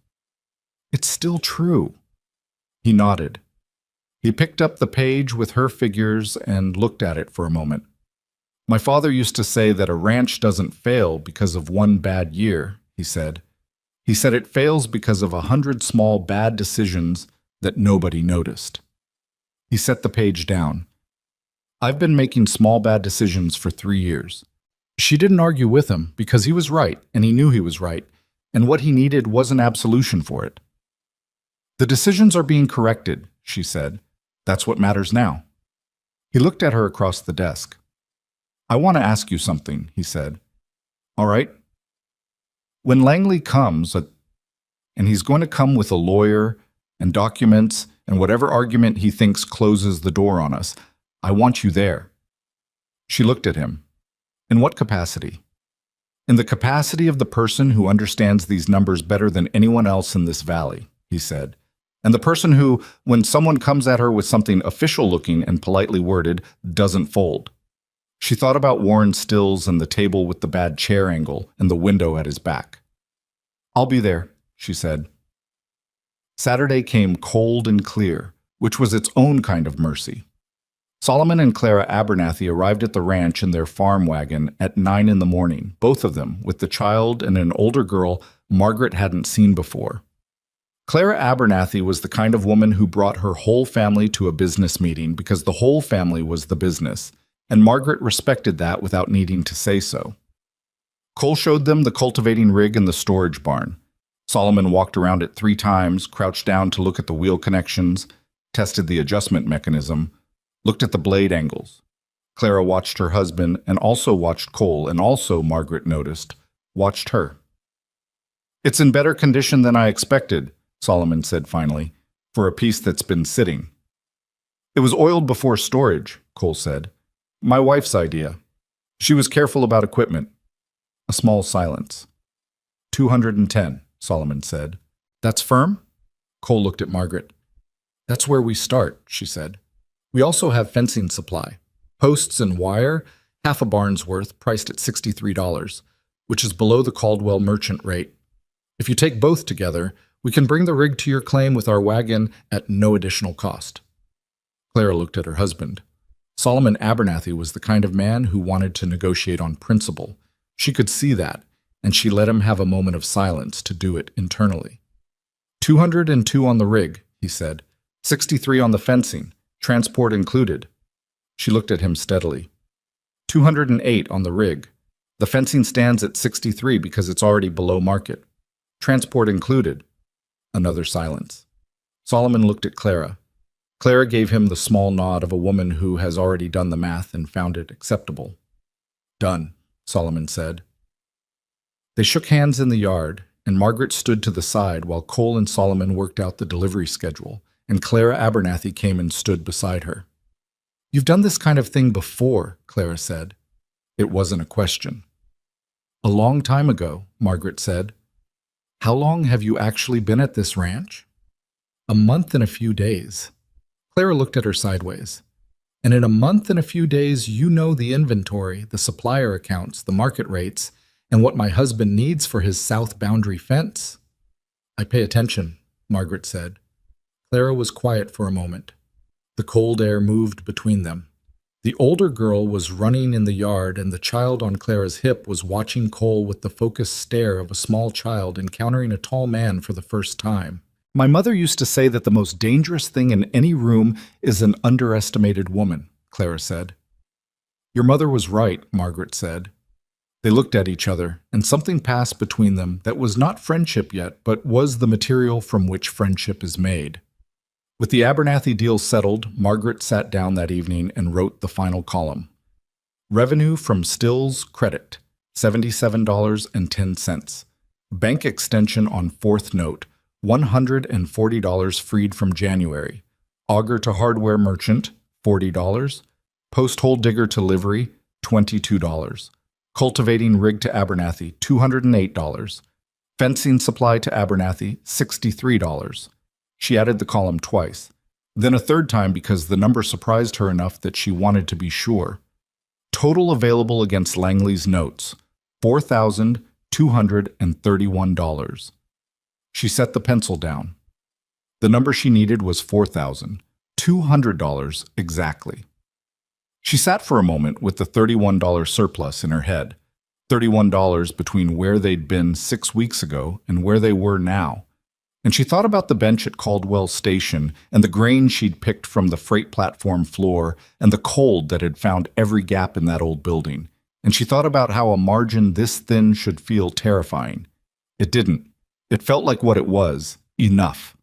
It's still true. He nodded. He picked up the page with her figures and looked at it for a moment. My father used to say that a ranch doesn't fail because of one bad year, he said. He said it fails because of 100 small bad decisions that nobody noticed. He set the page down. I've been making small bad decisions for 3 years. She didn't argue with him because he was right, and he knew he was right, and what he needed was an absolution for it. The decisions are being corrected, she said. That's what matters now. He looked at her across the desk. I want to ask you something, he said. All right? When Langley comes, and he's going to come with a lawyer and documents and whatever argument he thinks closes the door on us, I want you there. She looked at him. In what capacity? In the capacity of the person who understands these numbers better than anyone else in this valley, he said. And the person who, when someone comes at her with something official-looking and politely worded, doesn't fold. She thought about Warren Stills and the table with the bad chair angle and the window at his back. I'll be there, she said. Saturday came cold and clear, which was its own kind of mercy. Solomon and Clara Abernathy arrived at the ranch in their farm wagon at 9 in the morning, both of them, with the child and an older girl Margaret hadn't seen before. Clara Abernathy was the kind of woman who brought her whole family to a business meeting because the whole family was the business, and Margaret respected that without needing to say so. Cole showed them the cultivating rig in the storage barn. Solomon walked around it 3 times, crouched down to look at the wheel connections, tested the adjustment mechanism, looked at the blade angles. Clara watched her husband and also watched Cole, and also, Margaret noticed, watched her. It's in better condition than I expected, Solomon said finally, for a piece that's been sitting. It was oiled before storage, Cole said. My wife's idea. She was careful about equipment. A small silence. 210, Solomon said. That's firm? Cole looked at Margaret. That's where we start, she said. We also have fencing supply. Posts and wire, half a barn's worth, priced at $63, which is below the Caldwell merchant rate. If you take both together, we can bring the rig to your claim with our wagon at no additional cost. Clara looked at her husband. Solomon Abernathy was the kind of man who wanted to negotiate on principle. She could see that, and she let him have a moment of silence to do it internally. 202 on the rig, he said. 63 on the fencing, transport included. She looked at him steadily. 208 on the rig. The fencing stands at 63 because it's already below market. Transport included. Another silence. Solomon looked at Clara. Clara gave him the small nod of a woman who has already done the math and found it acceptable. Done, Solomon said. They shook hands in the yard, and Margaret stood to the side while Cole and Solomon worked out the delivery schedule, and Clara Abernathy came and stood beside her. You've done this kind of thing before, Clara said. It wasn't a question. A long time ago, Margaret said. How long have you actually been at this ranch? A month and a few days. Clara looked at her sideways. And in a month and a few days, you know the inventory, the supplier accounts, the market rates, and what my husband needs for his south boundary fence? I pay attention, Margaret said. Clara was quiet for a moment. The cold air moved between them. The older girl was running in the yard, and the child on Clara's hip was watching Cole with the focused stare of a small child encountering a tall man for the first time. My mother used to say that the most dangerous thing in any room is an underestimated woman, Clara said. Your mother was right, Margaret said. They looked at each other, and something passed between them that was not friendship yet, but was the material from which friendship is made. With the Abernathy deal settled, Margaret sat down that evening and wrote the final column. Revenue from stills credit, $77.10. Bank extension on fourth note, $140 freed from January. Auger to hardware merchant, $40. Post hole digger to livery, $22. Cultivating rig to Abernathy, $208. Fencing supply to Abernathy, $63. She added the column twice, then a third time because the number surprised her enough that she wanted to be sure. Total available against Langley's notes, $4,231. She set the pencil down. The number she needed was $4,200 exactly. She sat for a moment with the $31 surplus in her head, $31 between where they'd been 6 weeks ago and where they were now. And she thought about the bench at Caldwell Station and the grain she'd picked from the freight platform floor and the cold that had found every gap in that old building. And she thought about how a margin this thin should feel terrifying. It didn't. It felt like what it was, enough.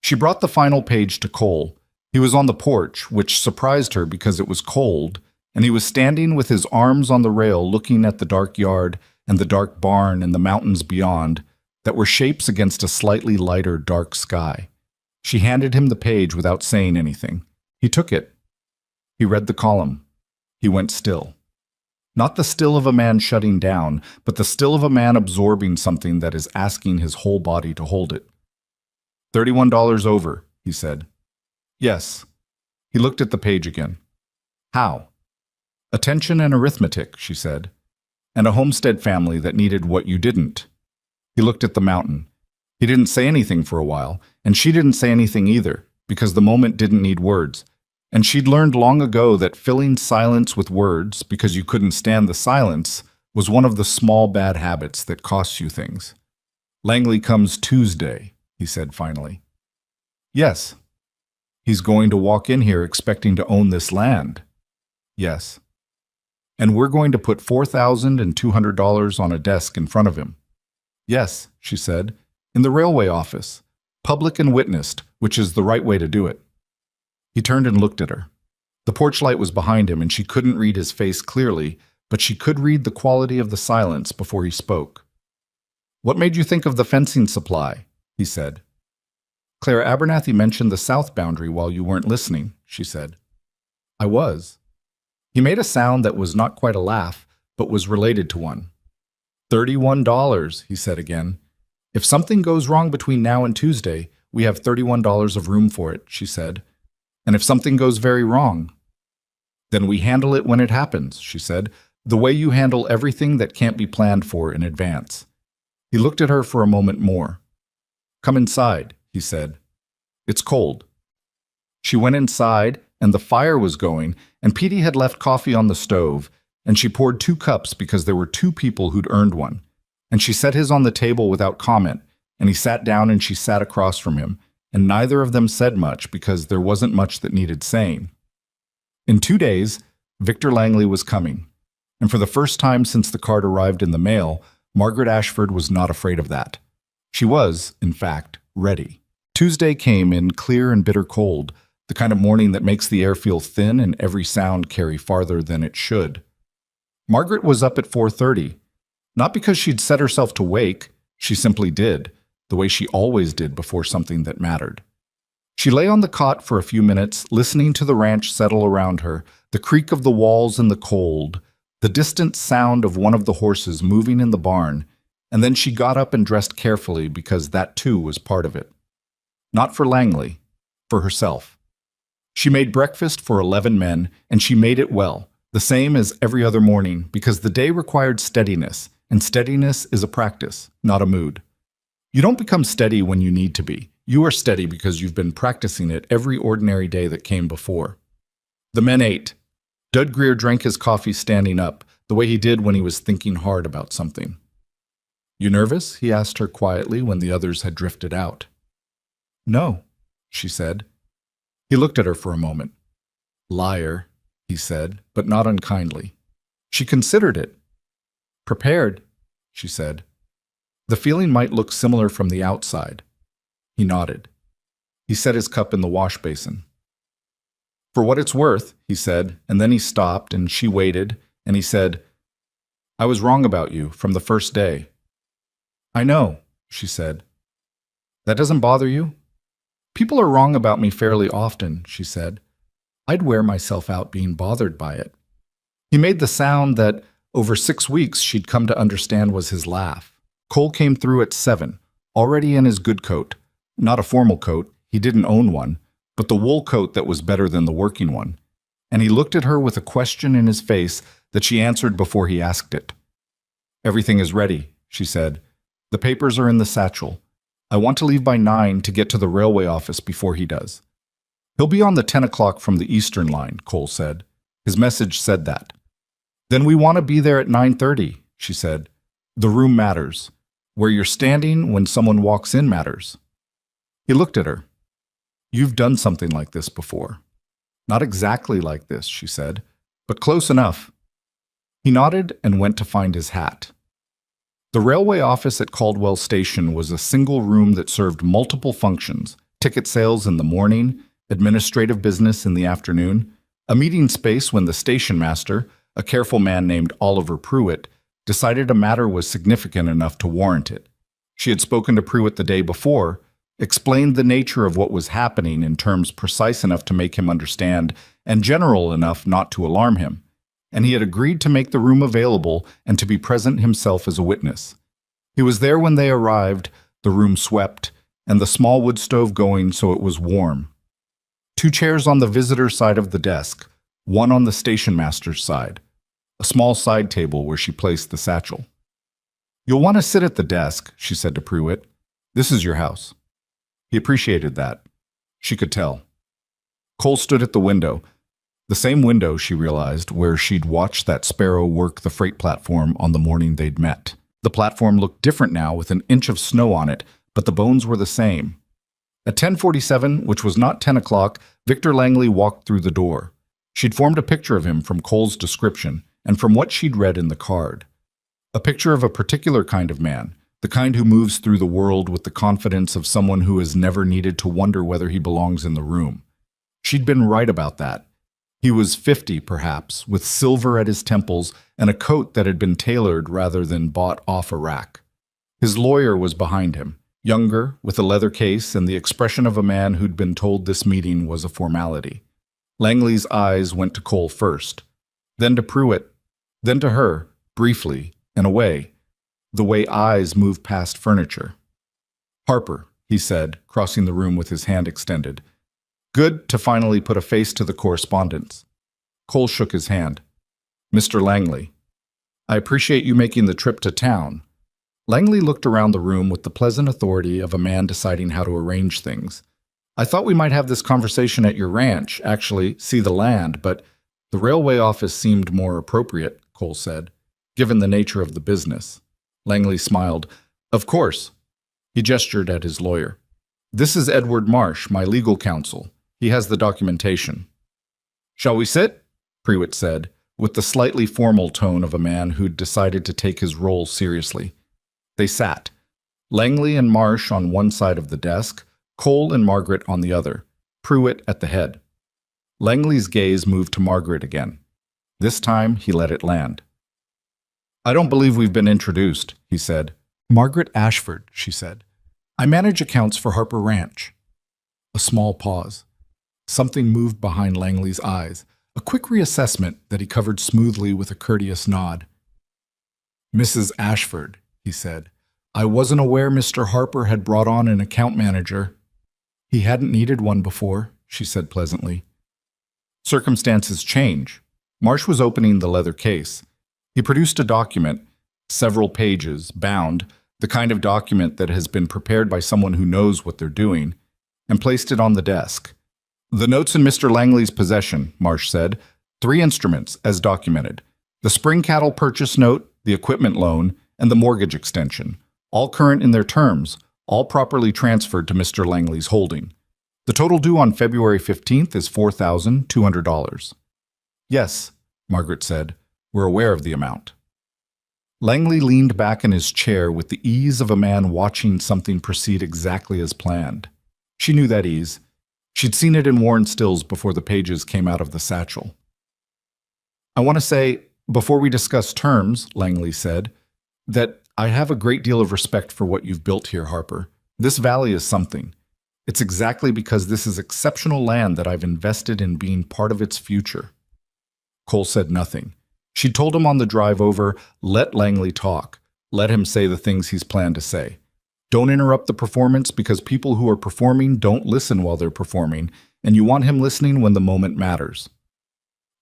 She brought the final page to Cole. He was on the porch, which surprised her because it was cold, and he was standing with his arms on the rail looking at the dark yard and the dark barn and the mountains beyond that were shapes against a slightly lighter dark sky. She handed him the page without saying anything. He took it. He read the column. He went still. Not the still of a man shutting down, but the still of a man absorbing something that is asking his whole body to hold it. $31 over, he said. Yes. He looked at the page again. How? Attention and arithmetic, she said. And a homestead family that needed what you didn't. He looked at the mountain. He didn't say anything for a while, and she didn't say anything either, because the moment didn't need words. And she'd learned long ago that filling silence with words, because you couldn't stand the silence, was one of the small bad habits that costs you things. Langley comes Tuesday, he said finally. Yes. He's going to walk in here expecting to own this land. Yes. And we're going to put $4,200 on a desk in front of him. Yes, she said, in the railway office, public and witnessed, which is the right way to do it. He turned and looked at her. The porch light was behind him, and she couldn't read his face clearly, but she could read the quality of the silence before he spoke. What made you think of the fencing supply? He said. Clara Abernathy mentioned the south boundary while you weren't listening, she said. I was. He made a sound that was not quite a laugh, but was related to one. $31, he said again. If something goes wrong between now and Tuesday, we have $31 of room for it, she said. And if something goes very wrong, then we handle it when it happens, she said, the way you handle everything that can't be planned for in advance. He looked at her for a moment more. Come inside, he said. It's cold. She went inside, and the fire was going, and Petey had left coffee on the stove, and she poured 2 cups because there were 2 people who'd earned one. And she set his on the table without comment, and he sat down and she sat across from him, and neither of them said much because there wasn't much that needed saying. In 2 days, Victor Langley was coming, and for the first time since the card arrived in the mail, Margaret Ashford was not afraid of that. She was, in fact, ready. Tuesday came in clear and bitter cold, the kind of morning that makes the air feel thin and every sound carry farther than it should. Margaret was up at 4:30, not because she'd set herself to wake, she simply did, the way she always did before something that mattered. She lay on the cot for a few minutes, listening to the ranch settle around her, the creak of the walls in the cold, the distant sound of one of the horses moving in the barn, and then she got up and dressed carefully because that too was part of it. Not for Langley, for herself. She made breakfast for 11 men, and she made it well, the same as every other morning, because the day required steadiness, and steadiness is a practice, not a mood. You don't become steady when you need to be. You are steady because you've been practicing it every ordinary day that came before. The men ate. Dud Greer drank his coffee standing up, the way he did when he was thinking hard about something. You nervous? He asked her quietly when the others had drifted out. No, she said. He looked at her for a moment. Liar, he said, but not unkindly. She considered it. Prepared, she said. The feeling might look similar from the outside. He nodded. He set his cup in the wash basin. For what it's worth, he said, and then he stopped and she waited, and he said, I was wrong about you from the first day. I know, she said. That doesn't bother you? People are wrong about me fairly often, she said. I'd wear myself out being bothered by it. He made the sound that, over 6 weeks, she'd come to understand was his laugh. Cole came through at 7, already in his good coat. Not a formal coat, he didn't own one, but the wool coat that was better than the working one. And he looked at her with a question in his face that she answered before he asked it. Everything is ready, she said. The papers are in the satchel. I want to leave by 9 to get to the railway office before he does. He'll be on the 10 o'clock from the Eastern line, Cole said. His message said that. Then we want to be there at 9:30, she said. The room matters. Where you're standing when someone walks in matters. He looked at her. You've done something like this before. Not exactly like this, she said, but close enough. He nodded and went to find his hat. The railway office at Caldwell Station was a single room that served multiple functions: ticket sales in the morning, administrative business in the afternoon, a meeting space when the station master, a careful man named Oliver Pruitt, decided a matter was significant enough to warrant it. She had spoken to Pruitt the day before, explained the nature of what was happening in terms precise enough to make him understand and general enough not to alarm him, and he had agreed to make the room available and to be present himself as a witness. He was there when they arrived, the room swept, and the small wood stove going so it was warm. 2 chairs on the visitor side of the desk, 1 on the station master's side, a small side table where she placed the satchel. You'll want to sit at the desk, she said to Pruitt. This is your house. He appreciated that. She could tell. Cole stood at the window, the same window, she realized, where she'd watched that sparrow work the freight platform on the morning they'd met. The platform looked different now with an inch of snow on it, but the bones were the same. At 10:47, which was not 10 o'clock, Victor Langley walked through the door. She'd formed a picture of him from Cole's description and from what she'd read in the card. A picture of a particular kind of man, the kind who moves through the world with the confidence of someone who has never needed to wonder whether he belongs in the room. She'd been right about that. He was 50, perhaps, with silver at his temples and a coat that had been tailored rather than bought off a rack. His lawyer was behind him, younger, with a leather case and the expression of a man who'd been told this meeting was a formality. Langley's eyes went to Cole first, then to Pruitt, then to her, briefly, and away, the way eyes move past furniture. Harper, he said, crossing the room with his hand extended. Good to finally put a face to the correspondence. Cole shook his hand. Mr. Langley, I appreciate you making the trip to town. Langley looked around the room with the pleasant authority of a man deciding how to arrange things. I thought we might have this conversation at your ranch, actually see the land, but the railway office seemed more appropriate, Cole said, given the nature of the business. Langley smiled. Of course. He gestured at his lawyer. This is Edward Marsh, my legal counsel. He has the documentation. Shall we sit? Pruitt said, with the slightly formal tone of a man who'd decided to take his role seriously. They sat, Langley and Marsh on one side of the desk, Cole and Margaret on the other, Pruitt at the head. Langley's gaze moved to Margaret again. This time he let it land. I don't believe we've been introduced, he said. Margaret Ashford, she said. I manage accounts for Harper Ranch. A small pause. Something moved behind Langley's eyes, a quick reassessment that he covered smoothly with a courteous nod. Mrs. Ashford, he said. I wasn't aware Mr. Harper had brought on an account manager. He hadn't needed one before, she said pleasantly. Circumstances change. Marsh was opening the leather case. He produced a document, several pages, bound, the kind of document that has been prepared by someone who knows what they're doing, and placed it on the desk. The notes in Mr. Langley's possession, Marsh said. 3 instruments, as documented. The spring cattle purchase note, the equipment loan, and the mortgage extension, all current in their terms, all properly transferred to Mr. Langley's holding. The total due on February 15th is $4,200. Yes, Margaret said. We're aware of the amount. Langley leaned back in his chair with the ease of a man watching something proceed exactly as planned. She knew that ease. She'd seen it in worn stills before the pages came out of the satchel. "I want to say, before we discuss terms," Langley said, "that I have a great deal of respect for what you've built here, Harper. This valley is something. It's exactly because this is exceptional land that I've invested in being part of its future." Cole said nothing. She'd told him on the drive over, let Langley talk. Let him say the things he's planned to say. Don't interrupt the performance because people who are performing don't listen while they're performing, and you want him listening when the moment matters.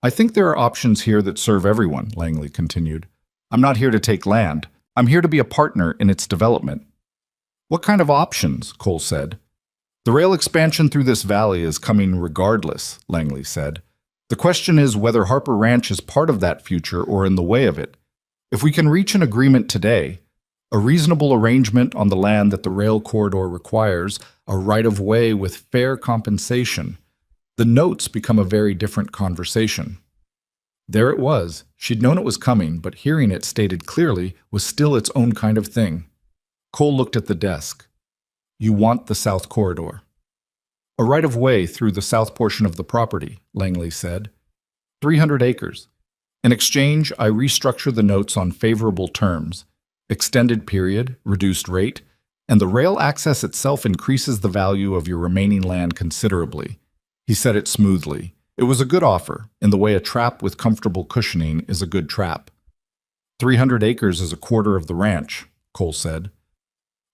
"I think there are options here that serve everyone," Langley continued. "I'm not here to take land. I'm here to be a partner in its development." "What kind of options?" Cole said. "The rail expansion through this valley is coming regardless," Langley said. "The question is whether Harper Ranch is part of that future or in the way of it. If we can reach an agreement today, a reasonable arrangement on the land that the rail corridor requires, a right-of-way with fair compensation, the notes become a very different conversation." There it was. She'd known it was coming, but hearing it stated clearly was still its own kind of thing. Cole looked at the desk. "You want the South Corridor." "A right-of-way through the south portion of the property," Langley said. 300 acres. In exchange, I restructure the notes on favorable terms. Extended period, reduced rate, and the rail access itself increases the value of your remaining land considerably. He said it smoothly. It was a good offer, in the way a trap with comfortable cushioning is a good trap. 300 acres is a quarter of the ranch, Cole said.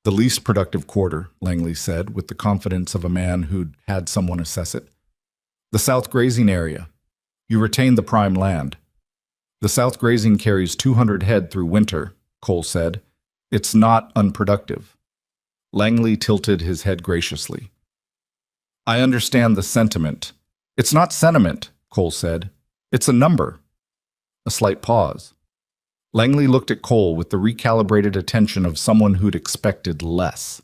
The least productive quarter, Langley said, with the confidence of a man who'd had someone assess it. The south grazing area. You retain the prime land. The south grazing carries 200 head through winter, Cole said. It's not unproductive. Langley tilted his head graciously. I understand the sentiment. It's not sentiment, Cole said. It's a number. A slight pause. Langley looked at Cole with the recalibrated attention of someone who'd expected less.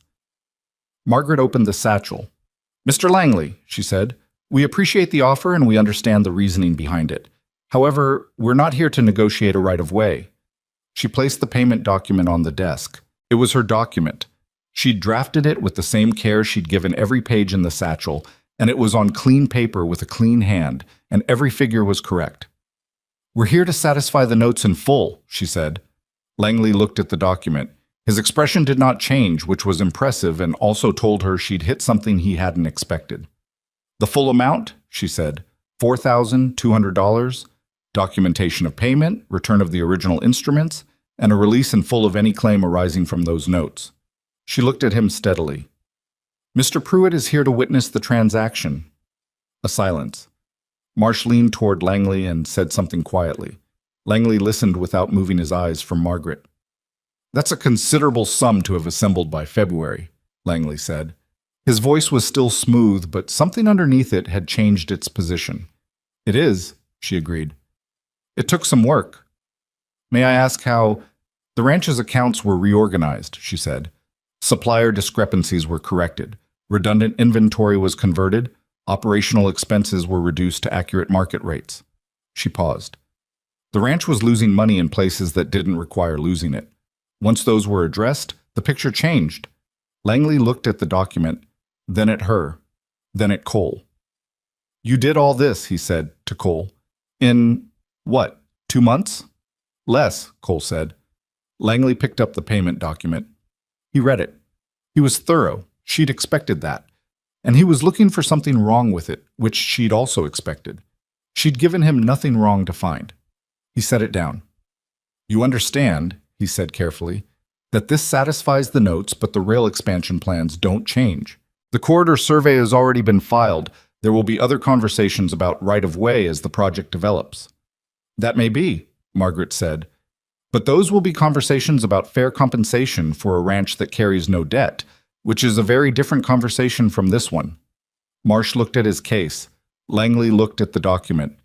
Margaret opened the satchel. Mr. Langley, she said, we appreciate the offer and we understand the reasoning behind it. However, we're not here to negotiate a right-of-way. She placed the payment document on the desk. It was her document. She'd drafted it with the same care she'd given every page in the satchel, and it was on clean paper with a clean hand, and every figure was correct. We're here to satisfy the notes in full, she said. Langley looked at the document. His expression did not change, which was impressive, and also told her she'd hit something he hadn't expected. The full amount, she said, $4,200, documentation of payment, return of the original instruments, and a release in full of any claim arising from those notes. She looked at him steadily. Mr. Pruitt is here to witness the transaction. A silence. Marsh leaned toward Langley and said something quietly. Langley listened without moving his eyes from Margaret. That's a considerable sum to have assembled by February, Langley said. His voice was still smooth, but something underneath it had changed its position. It is, she agreed. It took some work. May I ask how? The ranch's accounts were reorganized, she said. Supplier discrepancies were corrected. Redundant inventory was converted. Operational expenses were reduced to accurate market rates. She paused. The ranch was losing money in places that didn't require losing it. Once those were addressed, the picture changed. Langley looked at the document, then at her, then at Cole. You did all this, he said to Cole. In, what, 2 months? Less, Cole said. Langley picked up the payment document. He read it. He was thorough. She'd expected that. And he was looking for something wrong with it, which she'd also expected. She'd given him nothing wrong to find. He set it down. You understand, he said carefully, that this satisfies the notes, but the rail expansion plans don't change. The corridor survey has already been filed. There will be other conversations about right-of-way as the project develops. That may be, Margaret said. But those will be conversations about fair compensation for a ranch that carries no debt, which is a very different conversation from this one. Marsh looked at his case. Langley looked at the document.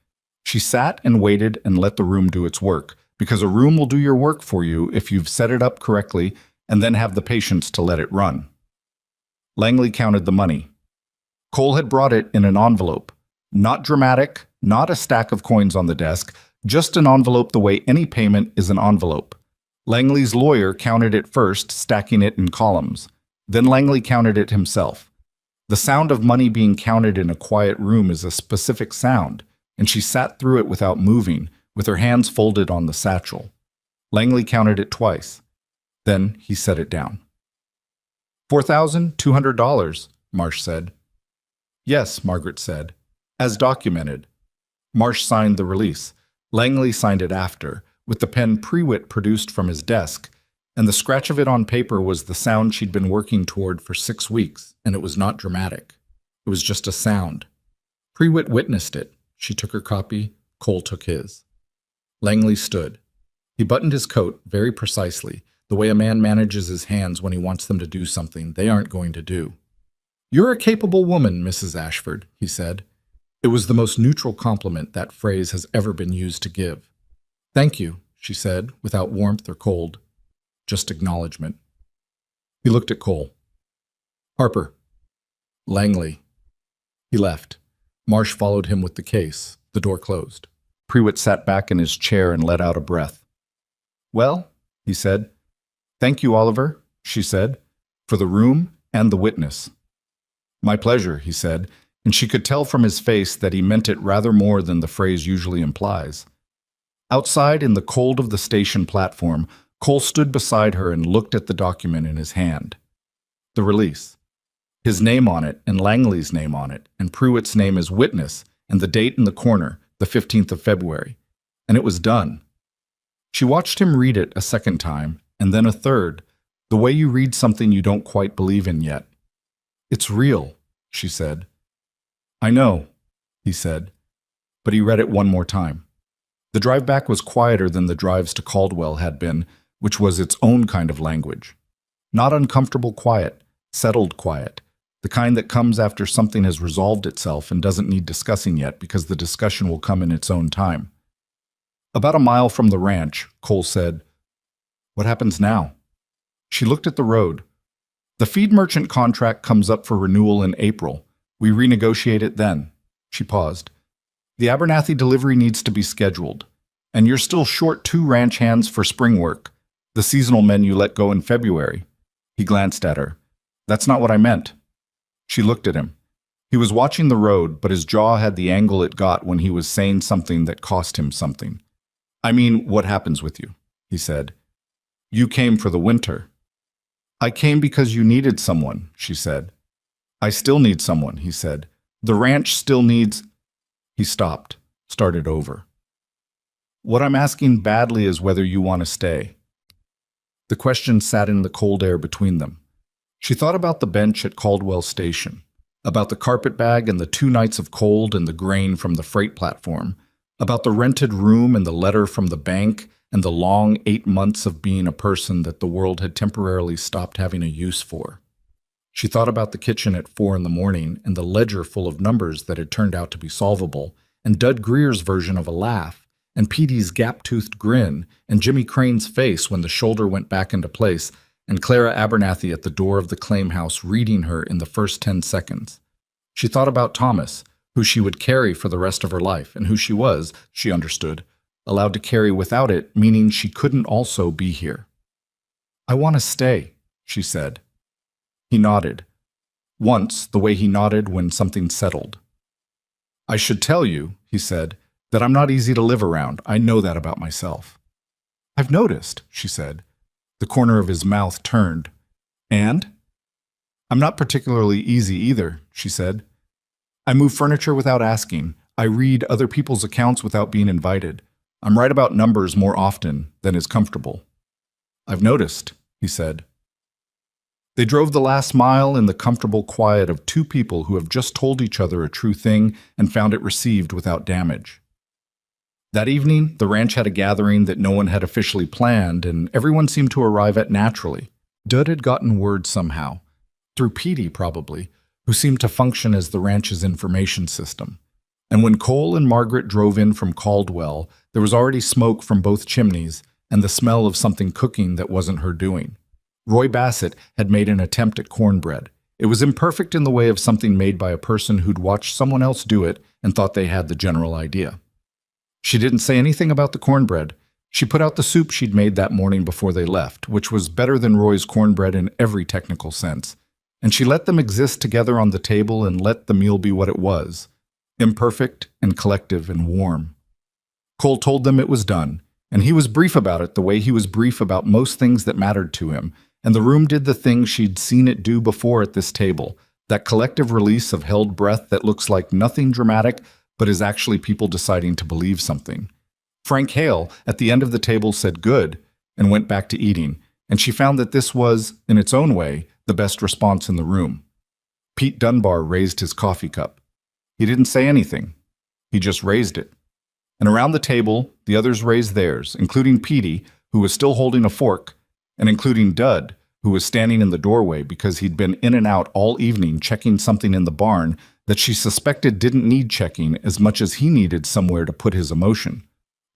She sat and waited and let the room do its work, because a room will do your work for you if you've set it up correctly and then have the patience to let it run. Langley counted the money. Cole had brought it in an envelope. Not dramatic, not a stack of coins on the desk, just an envelope the way any payment is an envelope. Langley's lawyer counted it first, stacking it in columns. Then Langley counted it himself. The sound of money being counted in a quiet room is a specific sound, and she sat through it without moving, with her hands folded on the satchel. Langley counted it twice. Then he set it down. $4,200, Marsh said. Yes, Margaret said. As documented. Marsh signed the release. Langley signed it after, with the pen Prewitt produced from his desk, and the scratch of it on paper was the sound she'd been working toward for 6 weeks, and it was not dramatic. It was just a sound. Prewitt witnessed it. She took her copy. Cole took his. Langley stood. He buttoned his coat very precisely, the way a man manages his hands when he wants them to do something they aren't going to do. "You're a capable woman, Mrs. Ashford," he said. It was the most neutral compliment that phrase has ever been used to give. "Thank you," she said, without warmth or cold. Just acknowledgement. He looked at Cole. "Harper." "Langley." He left. Marsh followed him with the case. The door closed. Prewitt sat back in his chair and let out a breath. "Well," he said. "Thank you, Oliver," she said, "for the room and the witness." "My pleasure," he said, and she could tell from his face that he meant it rather more than the phrase usually implies. Outside, in the cold of the station platform, Cole stood beside her and looked at the document in his hand. The release. His name on it, and Langley's name on it, and Prewitt's name as witness, and the date in the corner, the 15th of February. And it was done. She watched him read it a second time, and then a third, the way you read something you don't quite believe in yet. "It's real," she said. "I know," he said, but he read it one more time. The drive back was quieter than the drives to Caldwell had been, which was its own kind of language. Not uncomfortable quiet, settled quiet, the kind that comes after something has resolved itself and doesn't need discussing yet because the discussion will come in its own time. About a mile from the ranch, Cole said, "What happens now?" She looked at the road. "The feed merchant contract comes up for renewal in April. We renegotiate it then." She paused. "The Abernathy delivery needs to be scheduled. And you're still short 2 ranch hands for spring work, the seasonal men you let go in February." He glanced at her. "That's not what I meant." She looked at him. He was watching the road, but his jaw had the angle it got when he was saying something that cost him something. "I mean, what happens with you?" he said. "You came for the winter." "I came because you needed someone," she said. "I still need someone," he said. "The ranch still needs—" He stopped, started over. "What I'm asking badly is whether you want to stay." The question sat in the cold air between them. She thought about the bench at Caldwell Station, about the carpet bag and the 2 nights of cold and the grain from the freight platform, about the rented room and the letter from the bank and the long 8 months of being a person that the world had temporarily stopped having a use for. She thought about the kitchen at 4 in the morning and the ledger full of numbers that had turned out to be solvable, and Dud Greer's version of a laugh, and Petey's gap-toothed grin, and Jimmy Crane's face when the shoulder went back into place, and Clara Abernathy at the door of the claim house reading her in the first 10 seconds. She thought about Thomas, who she would carry for the rest of her life, and who she was, she understood, allowed to carry without it, meaning she couldn't also be here. "I want to stay," she said. He nodded. Once, the way he nodded when something settled. "I should tell you," he said, "that I'm not easy to live around. I know that about myself." "I've noticed," she said. The corner of his mouth turned. "And?" "I'm not particularly easy either," she said. "I move furniture without asking. I read other people's accounts without being invited. I'm right about numbers more often than is comfortable." "I've noticed," he said. They drove the last mile in the comfortable quiet of 2 people who have just told each other a true thing and found it received without damage. That evening, the ranch had a gathering that no one had officially planned, and everyone seemed to arrive at naturally. Dud had gotten word somehow, through Petey probably, who seemed to function as the ranch's information system. And when Cole and Margaret drove in from Caldwell, there was already smoke from both chimneys and the smell of something cooking that wasn't her doing. Roy Bassett had made an attempt at cornbread. It was imperfect in the way of something made by a person who'd watched someone else do it and thought they had the general idea. She didn't say anything about the cornbread. She put out the soup she'd made that morning before they left, which was better than Roy's cornbread in every technical sense. And she let them exist together on the table and let the meal be what it was, imperfect and collective and warm. Cole told them it was done, and he was brief about it the way he was brief about most things that mattered to him, and the room did the thing she'd seen it do before at this table, that collective release of held breath that looks like nothing dramatic but is actually people deciding to believe something. Frank Hale, at the end of the table, said good and went back to eating, and she found that this was, in its own way, the best response in the room. Pete Dunbar raised his coffee cup. He didn't say anything. He just raised it. And around the table, the others raised theirs, including Petey, who was still holding a fork, and including Dud, who was standing in the doorway because he'd been in and out all evening checking something in the barn that she suspected didn't need checking as much as he needed somewhere to put his emotion.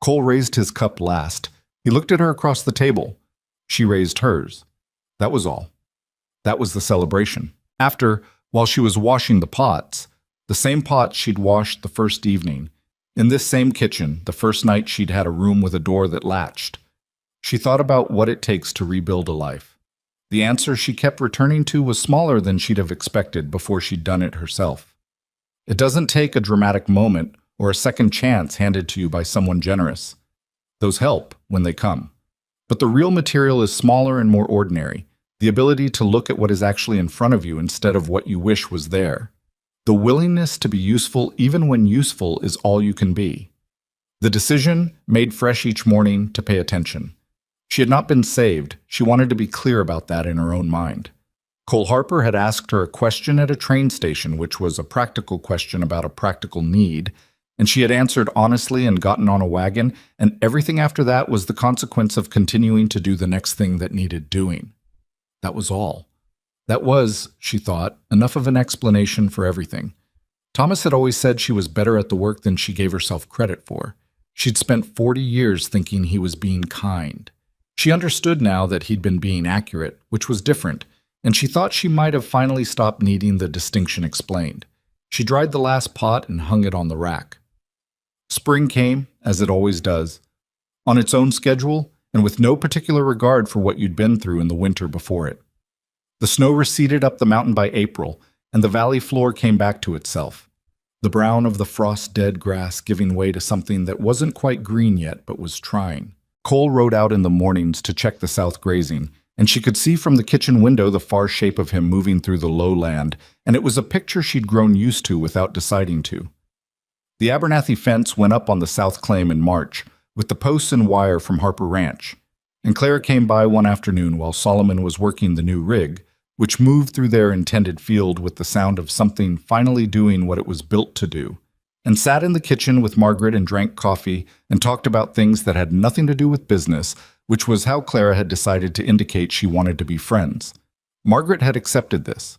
Cole raised his cup last. He looked at her across the table. She raised hers. That was all. That was the celebration. After, while she was washing the pots, the same pots she'd washed the first evening, in this same kitchen, the first night she'd had a room with a door that latched, she thought about what it takes to rebuild a life. The answer she kept returning to was smaller than she'd have expected before she'd done it herself. It doesn't take a dramatic moment or a second chance handed to you by someone generous. Those help when they come. But the real material is smaller and more ordinary, the ability to look at what is actually in front of you instead of what you wish was there. The willingness to be useful even when useful is all you can be. The decision, made fresh each morning, to pay attention. She had not been saved. She wanted to be clear about that in her own mind. Cole Harper had asked her a question at a train station, which was a practical question about a practical need, and she had answered honestly and gotten on a wagon, and everything after that was the consequence of continuing to do the next thing that needed doing. That was all. That was, she thought, enough of an explanation for everything. Thomas had always said she was better at the work than she gave herself credit for. She'd spent 40 years thinking he was being kind. She understood now that he'd been being accurate, which was different, and she thought she might have finally stopped needing the distinction explained. She dried the last pot and hung it on the rack. Spring came, as it always does, on its own schedule and with no particular regard for what you'd been through in the winter before it. The snow receded up the mountain by April, and the valley floor came back to itself, the brown of the frost-dead grass giving way to something that wasn't quite green yet but was trying. Cole rode out in the mornings to check the south grazing, and she could see from the kitchen window the far shape of him moving through the lowland, and it was a picture she'd grown used to without deciding to. The Abernathy fence went up on the south claim in March, with the posts and wire from Harper Ranch, and Clara came by one afternoon while Solomon was working the new rig, which moved through their intended field with the sound of something finally doing what it was built to do, and sat in the kitchen with Margaret and drank coffee and talked about things that had nothing to do with business, which was how Clara had decided to indicate she wanted to be friends. Margaret had accepted this.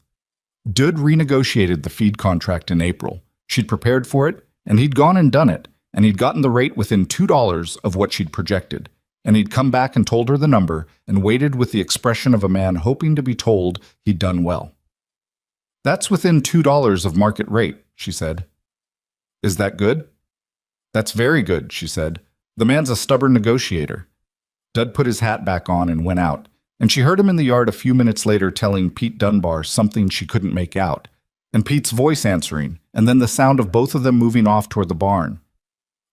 Dud renegotiated the feed contract in April. She'd prepared for it, and he'd gone and done it, and he'd gotten the rate within $2 of what she'd projected, and he'd come back and told her the number and waited with the expression of a man hoping to be told he'd done well. "That's within $2 of market rate," she said. "Is that good?" "That's very good," she said. "The man's a stubborn negotiator." Dud put his hat back on and went out, and she heard him in the yard a few minutes later telling Pete Dunbar something she couldn't make out, and Pete's voice answering, and then the sound of both of them moving off toward the barn.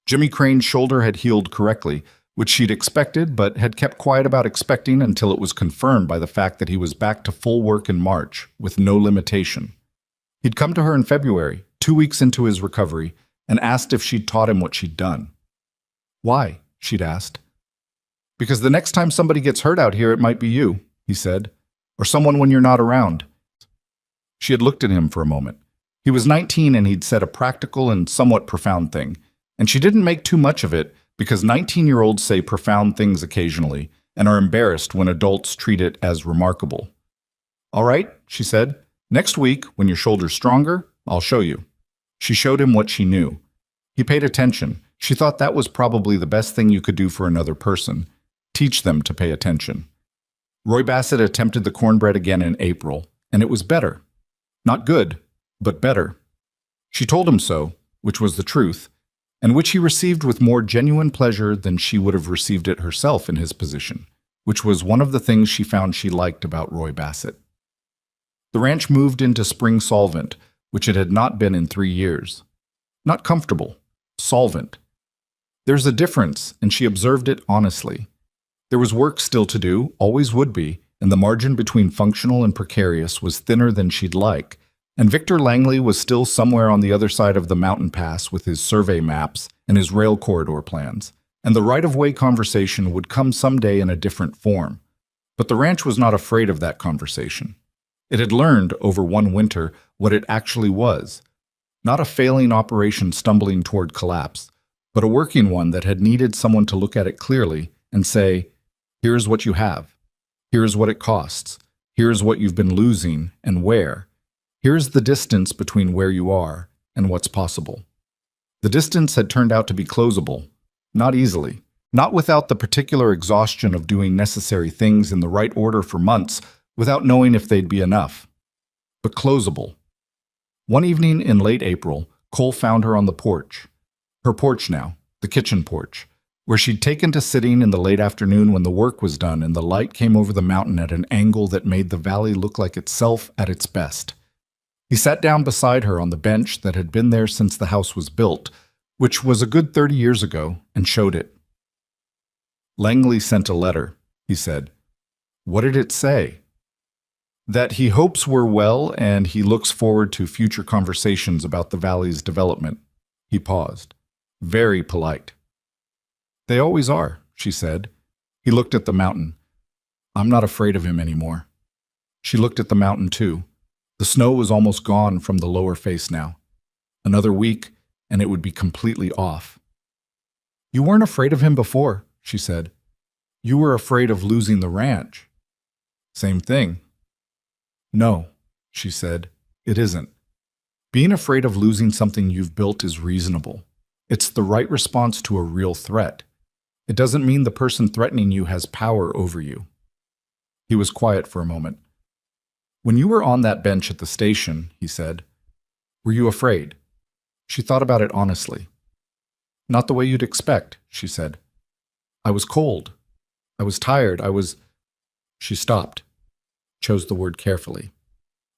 Jimmy Crane's shoulder had healed correctly, which she'd expected but had kept quiet about expecting until it was confirmed by the fact that he was back to full work in March, with no limitation. He'd come to her in February, 2 weeks into his recovery, and asked if she'd taught him what she'd done. "Why?" she'd asked. "Because the next time somebody gets hurt out here, it might be you," he said, "or someone when you're not around." She had looked at him for a moment. He was 19 and he'd said a practical and somewhat profound thing, and she didn't make too much of it because 19-year-olds say profound things occasionally and are embarrassed when adults treat it as remarkable. "All right," she said, "next week, when your shoulder's stronger, I'll show you." She showed him what she knew. He paid attention. She thought that was probably the best thing you could do for another person. Teach them to pay attention. Roy Bassett attempted the cornbread again in April, and it was better. Not good, but better. She told him so, which was the truth, and which he received with more genuine pleasure than she would have received it herself in his position, which was one of the things she found she liked about Roy Bassett. The ranch moved into spring solvent, which it had not been in 3 years. Not comfortable, solvent. There's a difference, and she observed it honestly. There was work still to do, always would be, and the margin between functional and precarious was thinner than she'd like, and Victor Langley was still somewhere on the other side of the mountain pass with his survey maps and his rail corridor plans, and the right-of-way conversation would come someday in a different form. But the ranch was not afraid of that conversation. It had learned, over one winter, what it actually was. Not a failing operation stumbling toward collapse, but a working one that had needed someone to look at it clearly and say, here's what you have. Here's what it costs. Here's what you've been losing and where. Here's the distance between where you are and what's possible. The distance had turned out to be closable, not easily, not without the particular exhaustion of doing necessary things in the right order for months without knowing if they'd be enough, but closable. One evening in late April, Cole found her on the porch. Her porch now, the kitchen porch, where she'd taken to sitting in the late afternoon when the work was done and the light came over the mountain at an angle that made the valley look like itself at its best. He sat down beside her on the bench that had been there since the house was built, which was a good 30 years ago, and showed it. Langley sent a letter, he said. What did it say? That he hopes we're well and he looks forward to future conversations about the valley's development. He paused. Very polite. They always are, she said. He looked at the mountain. I'm not afraid of him anymore. She looked at the mountain too. The snow was almost gone from the lower face now. Another week, and it would be completely off. You weren't afraid of him before, she said. You were afraid of losing the ranch. Same thing. No, she said, it isn't. Being afraid of losing something you've built is reasonable. It's the right response to a real threat. It doesn't mean the person threatening you has power over you. He was quiet for a moment. When you were on that bench at the station, he said, were you afraid? She thought about it honestly. Not the way you'd expect, she said. I was cold. I was tired. She stopped, chose the word carefully.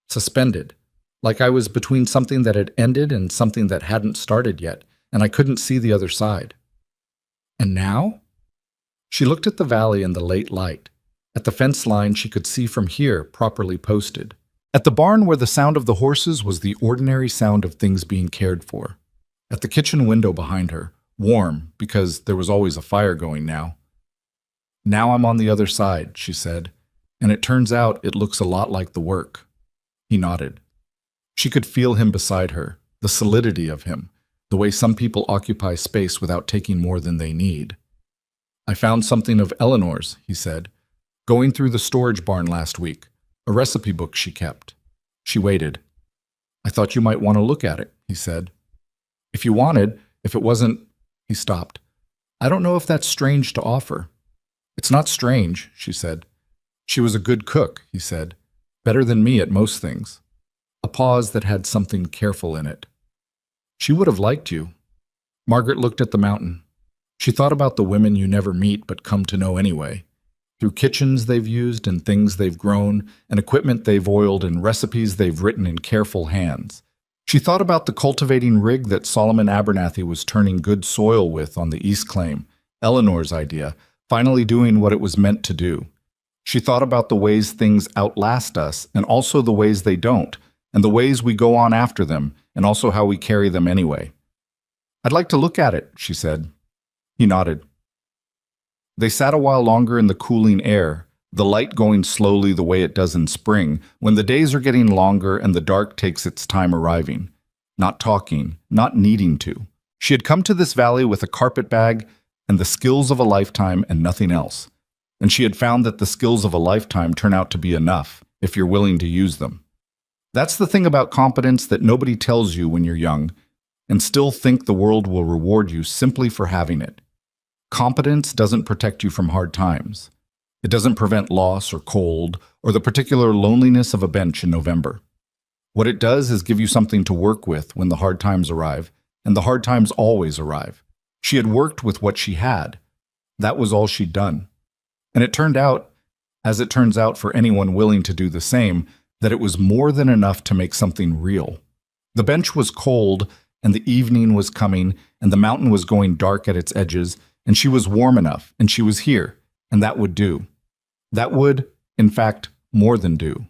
Suspended, like I was between something that had ended and something that hadn't started yet, and I couldn't see the other side. And now? She looked at the valley in the late light, at the fence line she could see from here properly posted, at the barn where the sound of the horses was the ordinary sound of things being cared for, at the kitchen window behind her, warm because there was always a fire going now. Now I'm on the other side, she said, and it turns out it looks a lot like the work. He nodded. She could feel him beside her, the solidity of him, the way some people occupy space without taking more than they need. I found something of Eleanor's, he said, going through the storage barn last week, a recipe book she kept. She waited. I thought you might want to look at it, he said. If you wanted, if it wasn't... He stopped. I don't know if that's strange to offer. It's not strange, she said. She was a good cook, he said. Better than me at most things. A pause that had something careful in it. She would have liked you. Margaret looked at the mountain. She thought about the women you never meet but come to know anyway, through kitchens they've used and things they've grown, and equipment they've oiled and recipes they've written in careful hands. She thought about the cultivating rig that Solomon Abernathy was turning good soil with on the East Claim, Eleanor's idea, finally doing what it was meant to do. She thought about the ways things outlast us and also the ways they don't, and the ways we go on after them, and also how we carry them anyway. I'd like to look at it, she said. He nodded. They sat a while longer in the cooling air, the light going slowly the way it does in spring, when the days are getting longer and the dark takes its time arriving. Not talking, not needing to. She had come to this valley with a carpet bag and the skills of a lifetime and nothing else. And she had found that the skills of a lifetime turn out to be enough, if you're willing to use them. That's the thing about competence that nobody tells you when you're young, and still think the world will reward you simply for having it. Competence doesn't protect you from hard times. It doesn't prevent loss or cold or the particular loneliness of a bench in November. What it does is give you something to work with when the hard times arrive, and the hard times always arrive. She had worked with what she had. That was all she'd done. And it turned out, as it turns out for anyone willing to do the same, that it was more than enough to make something real. The bench was cold, and the evening was coming, and the mountain was going dark at its edges, and she was warm enough, and she was here, and that would do. That would, in fact, more than do.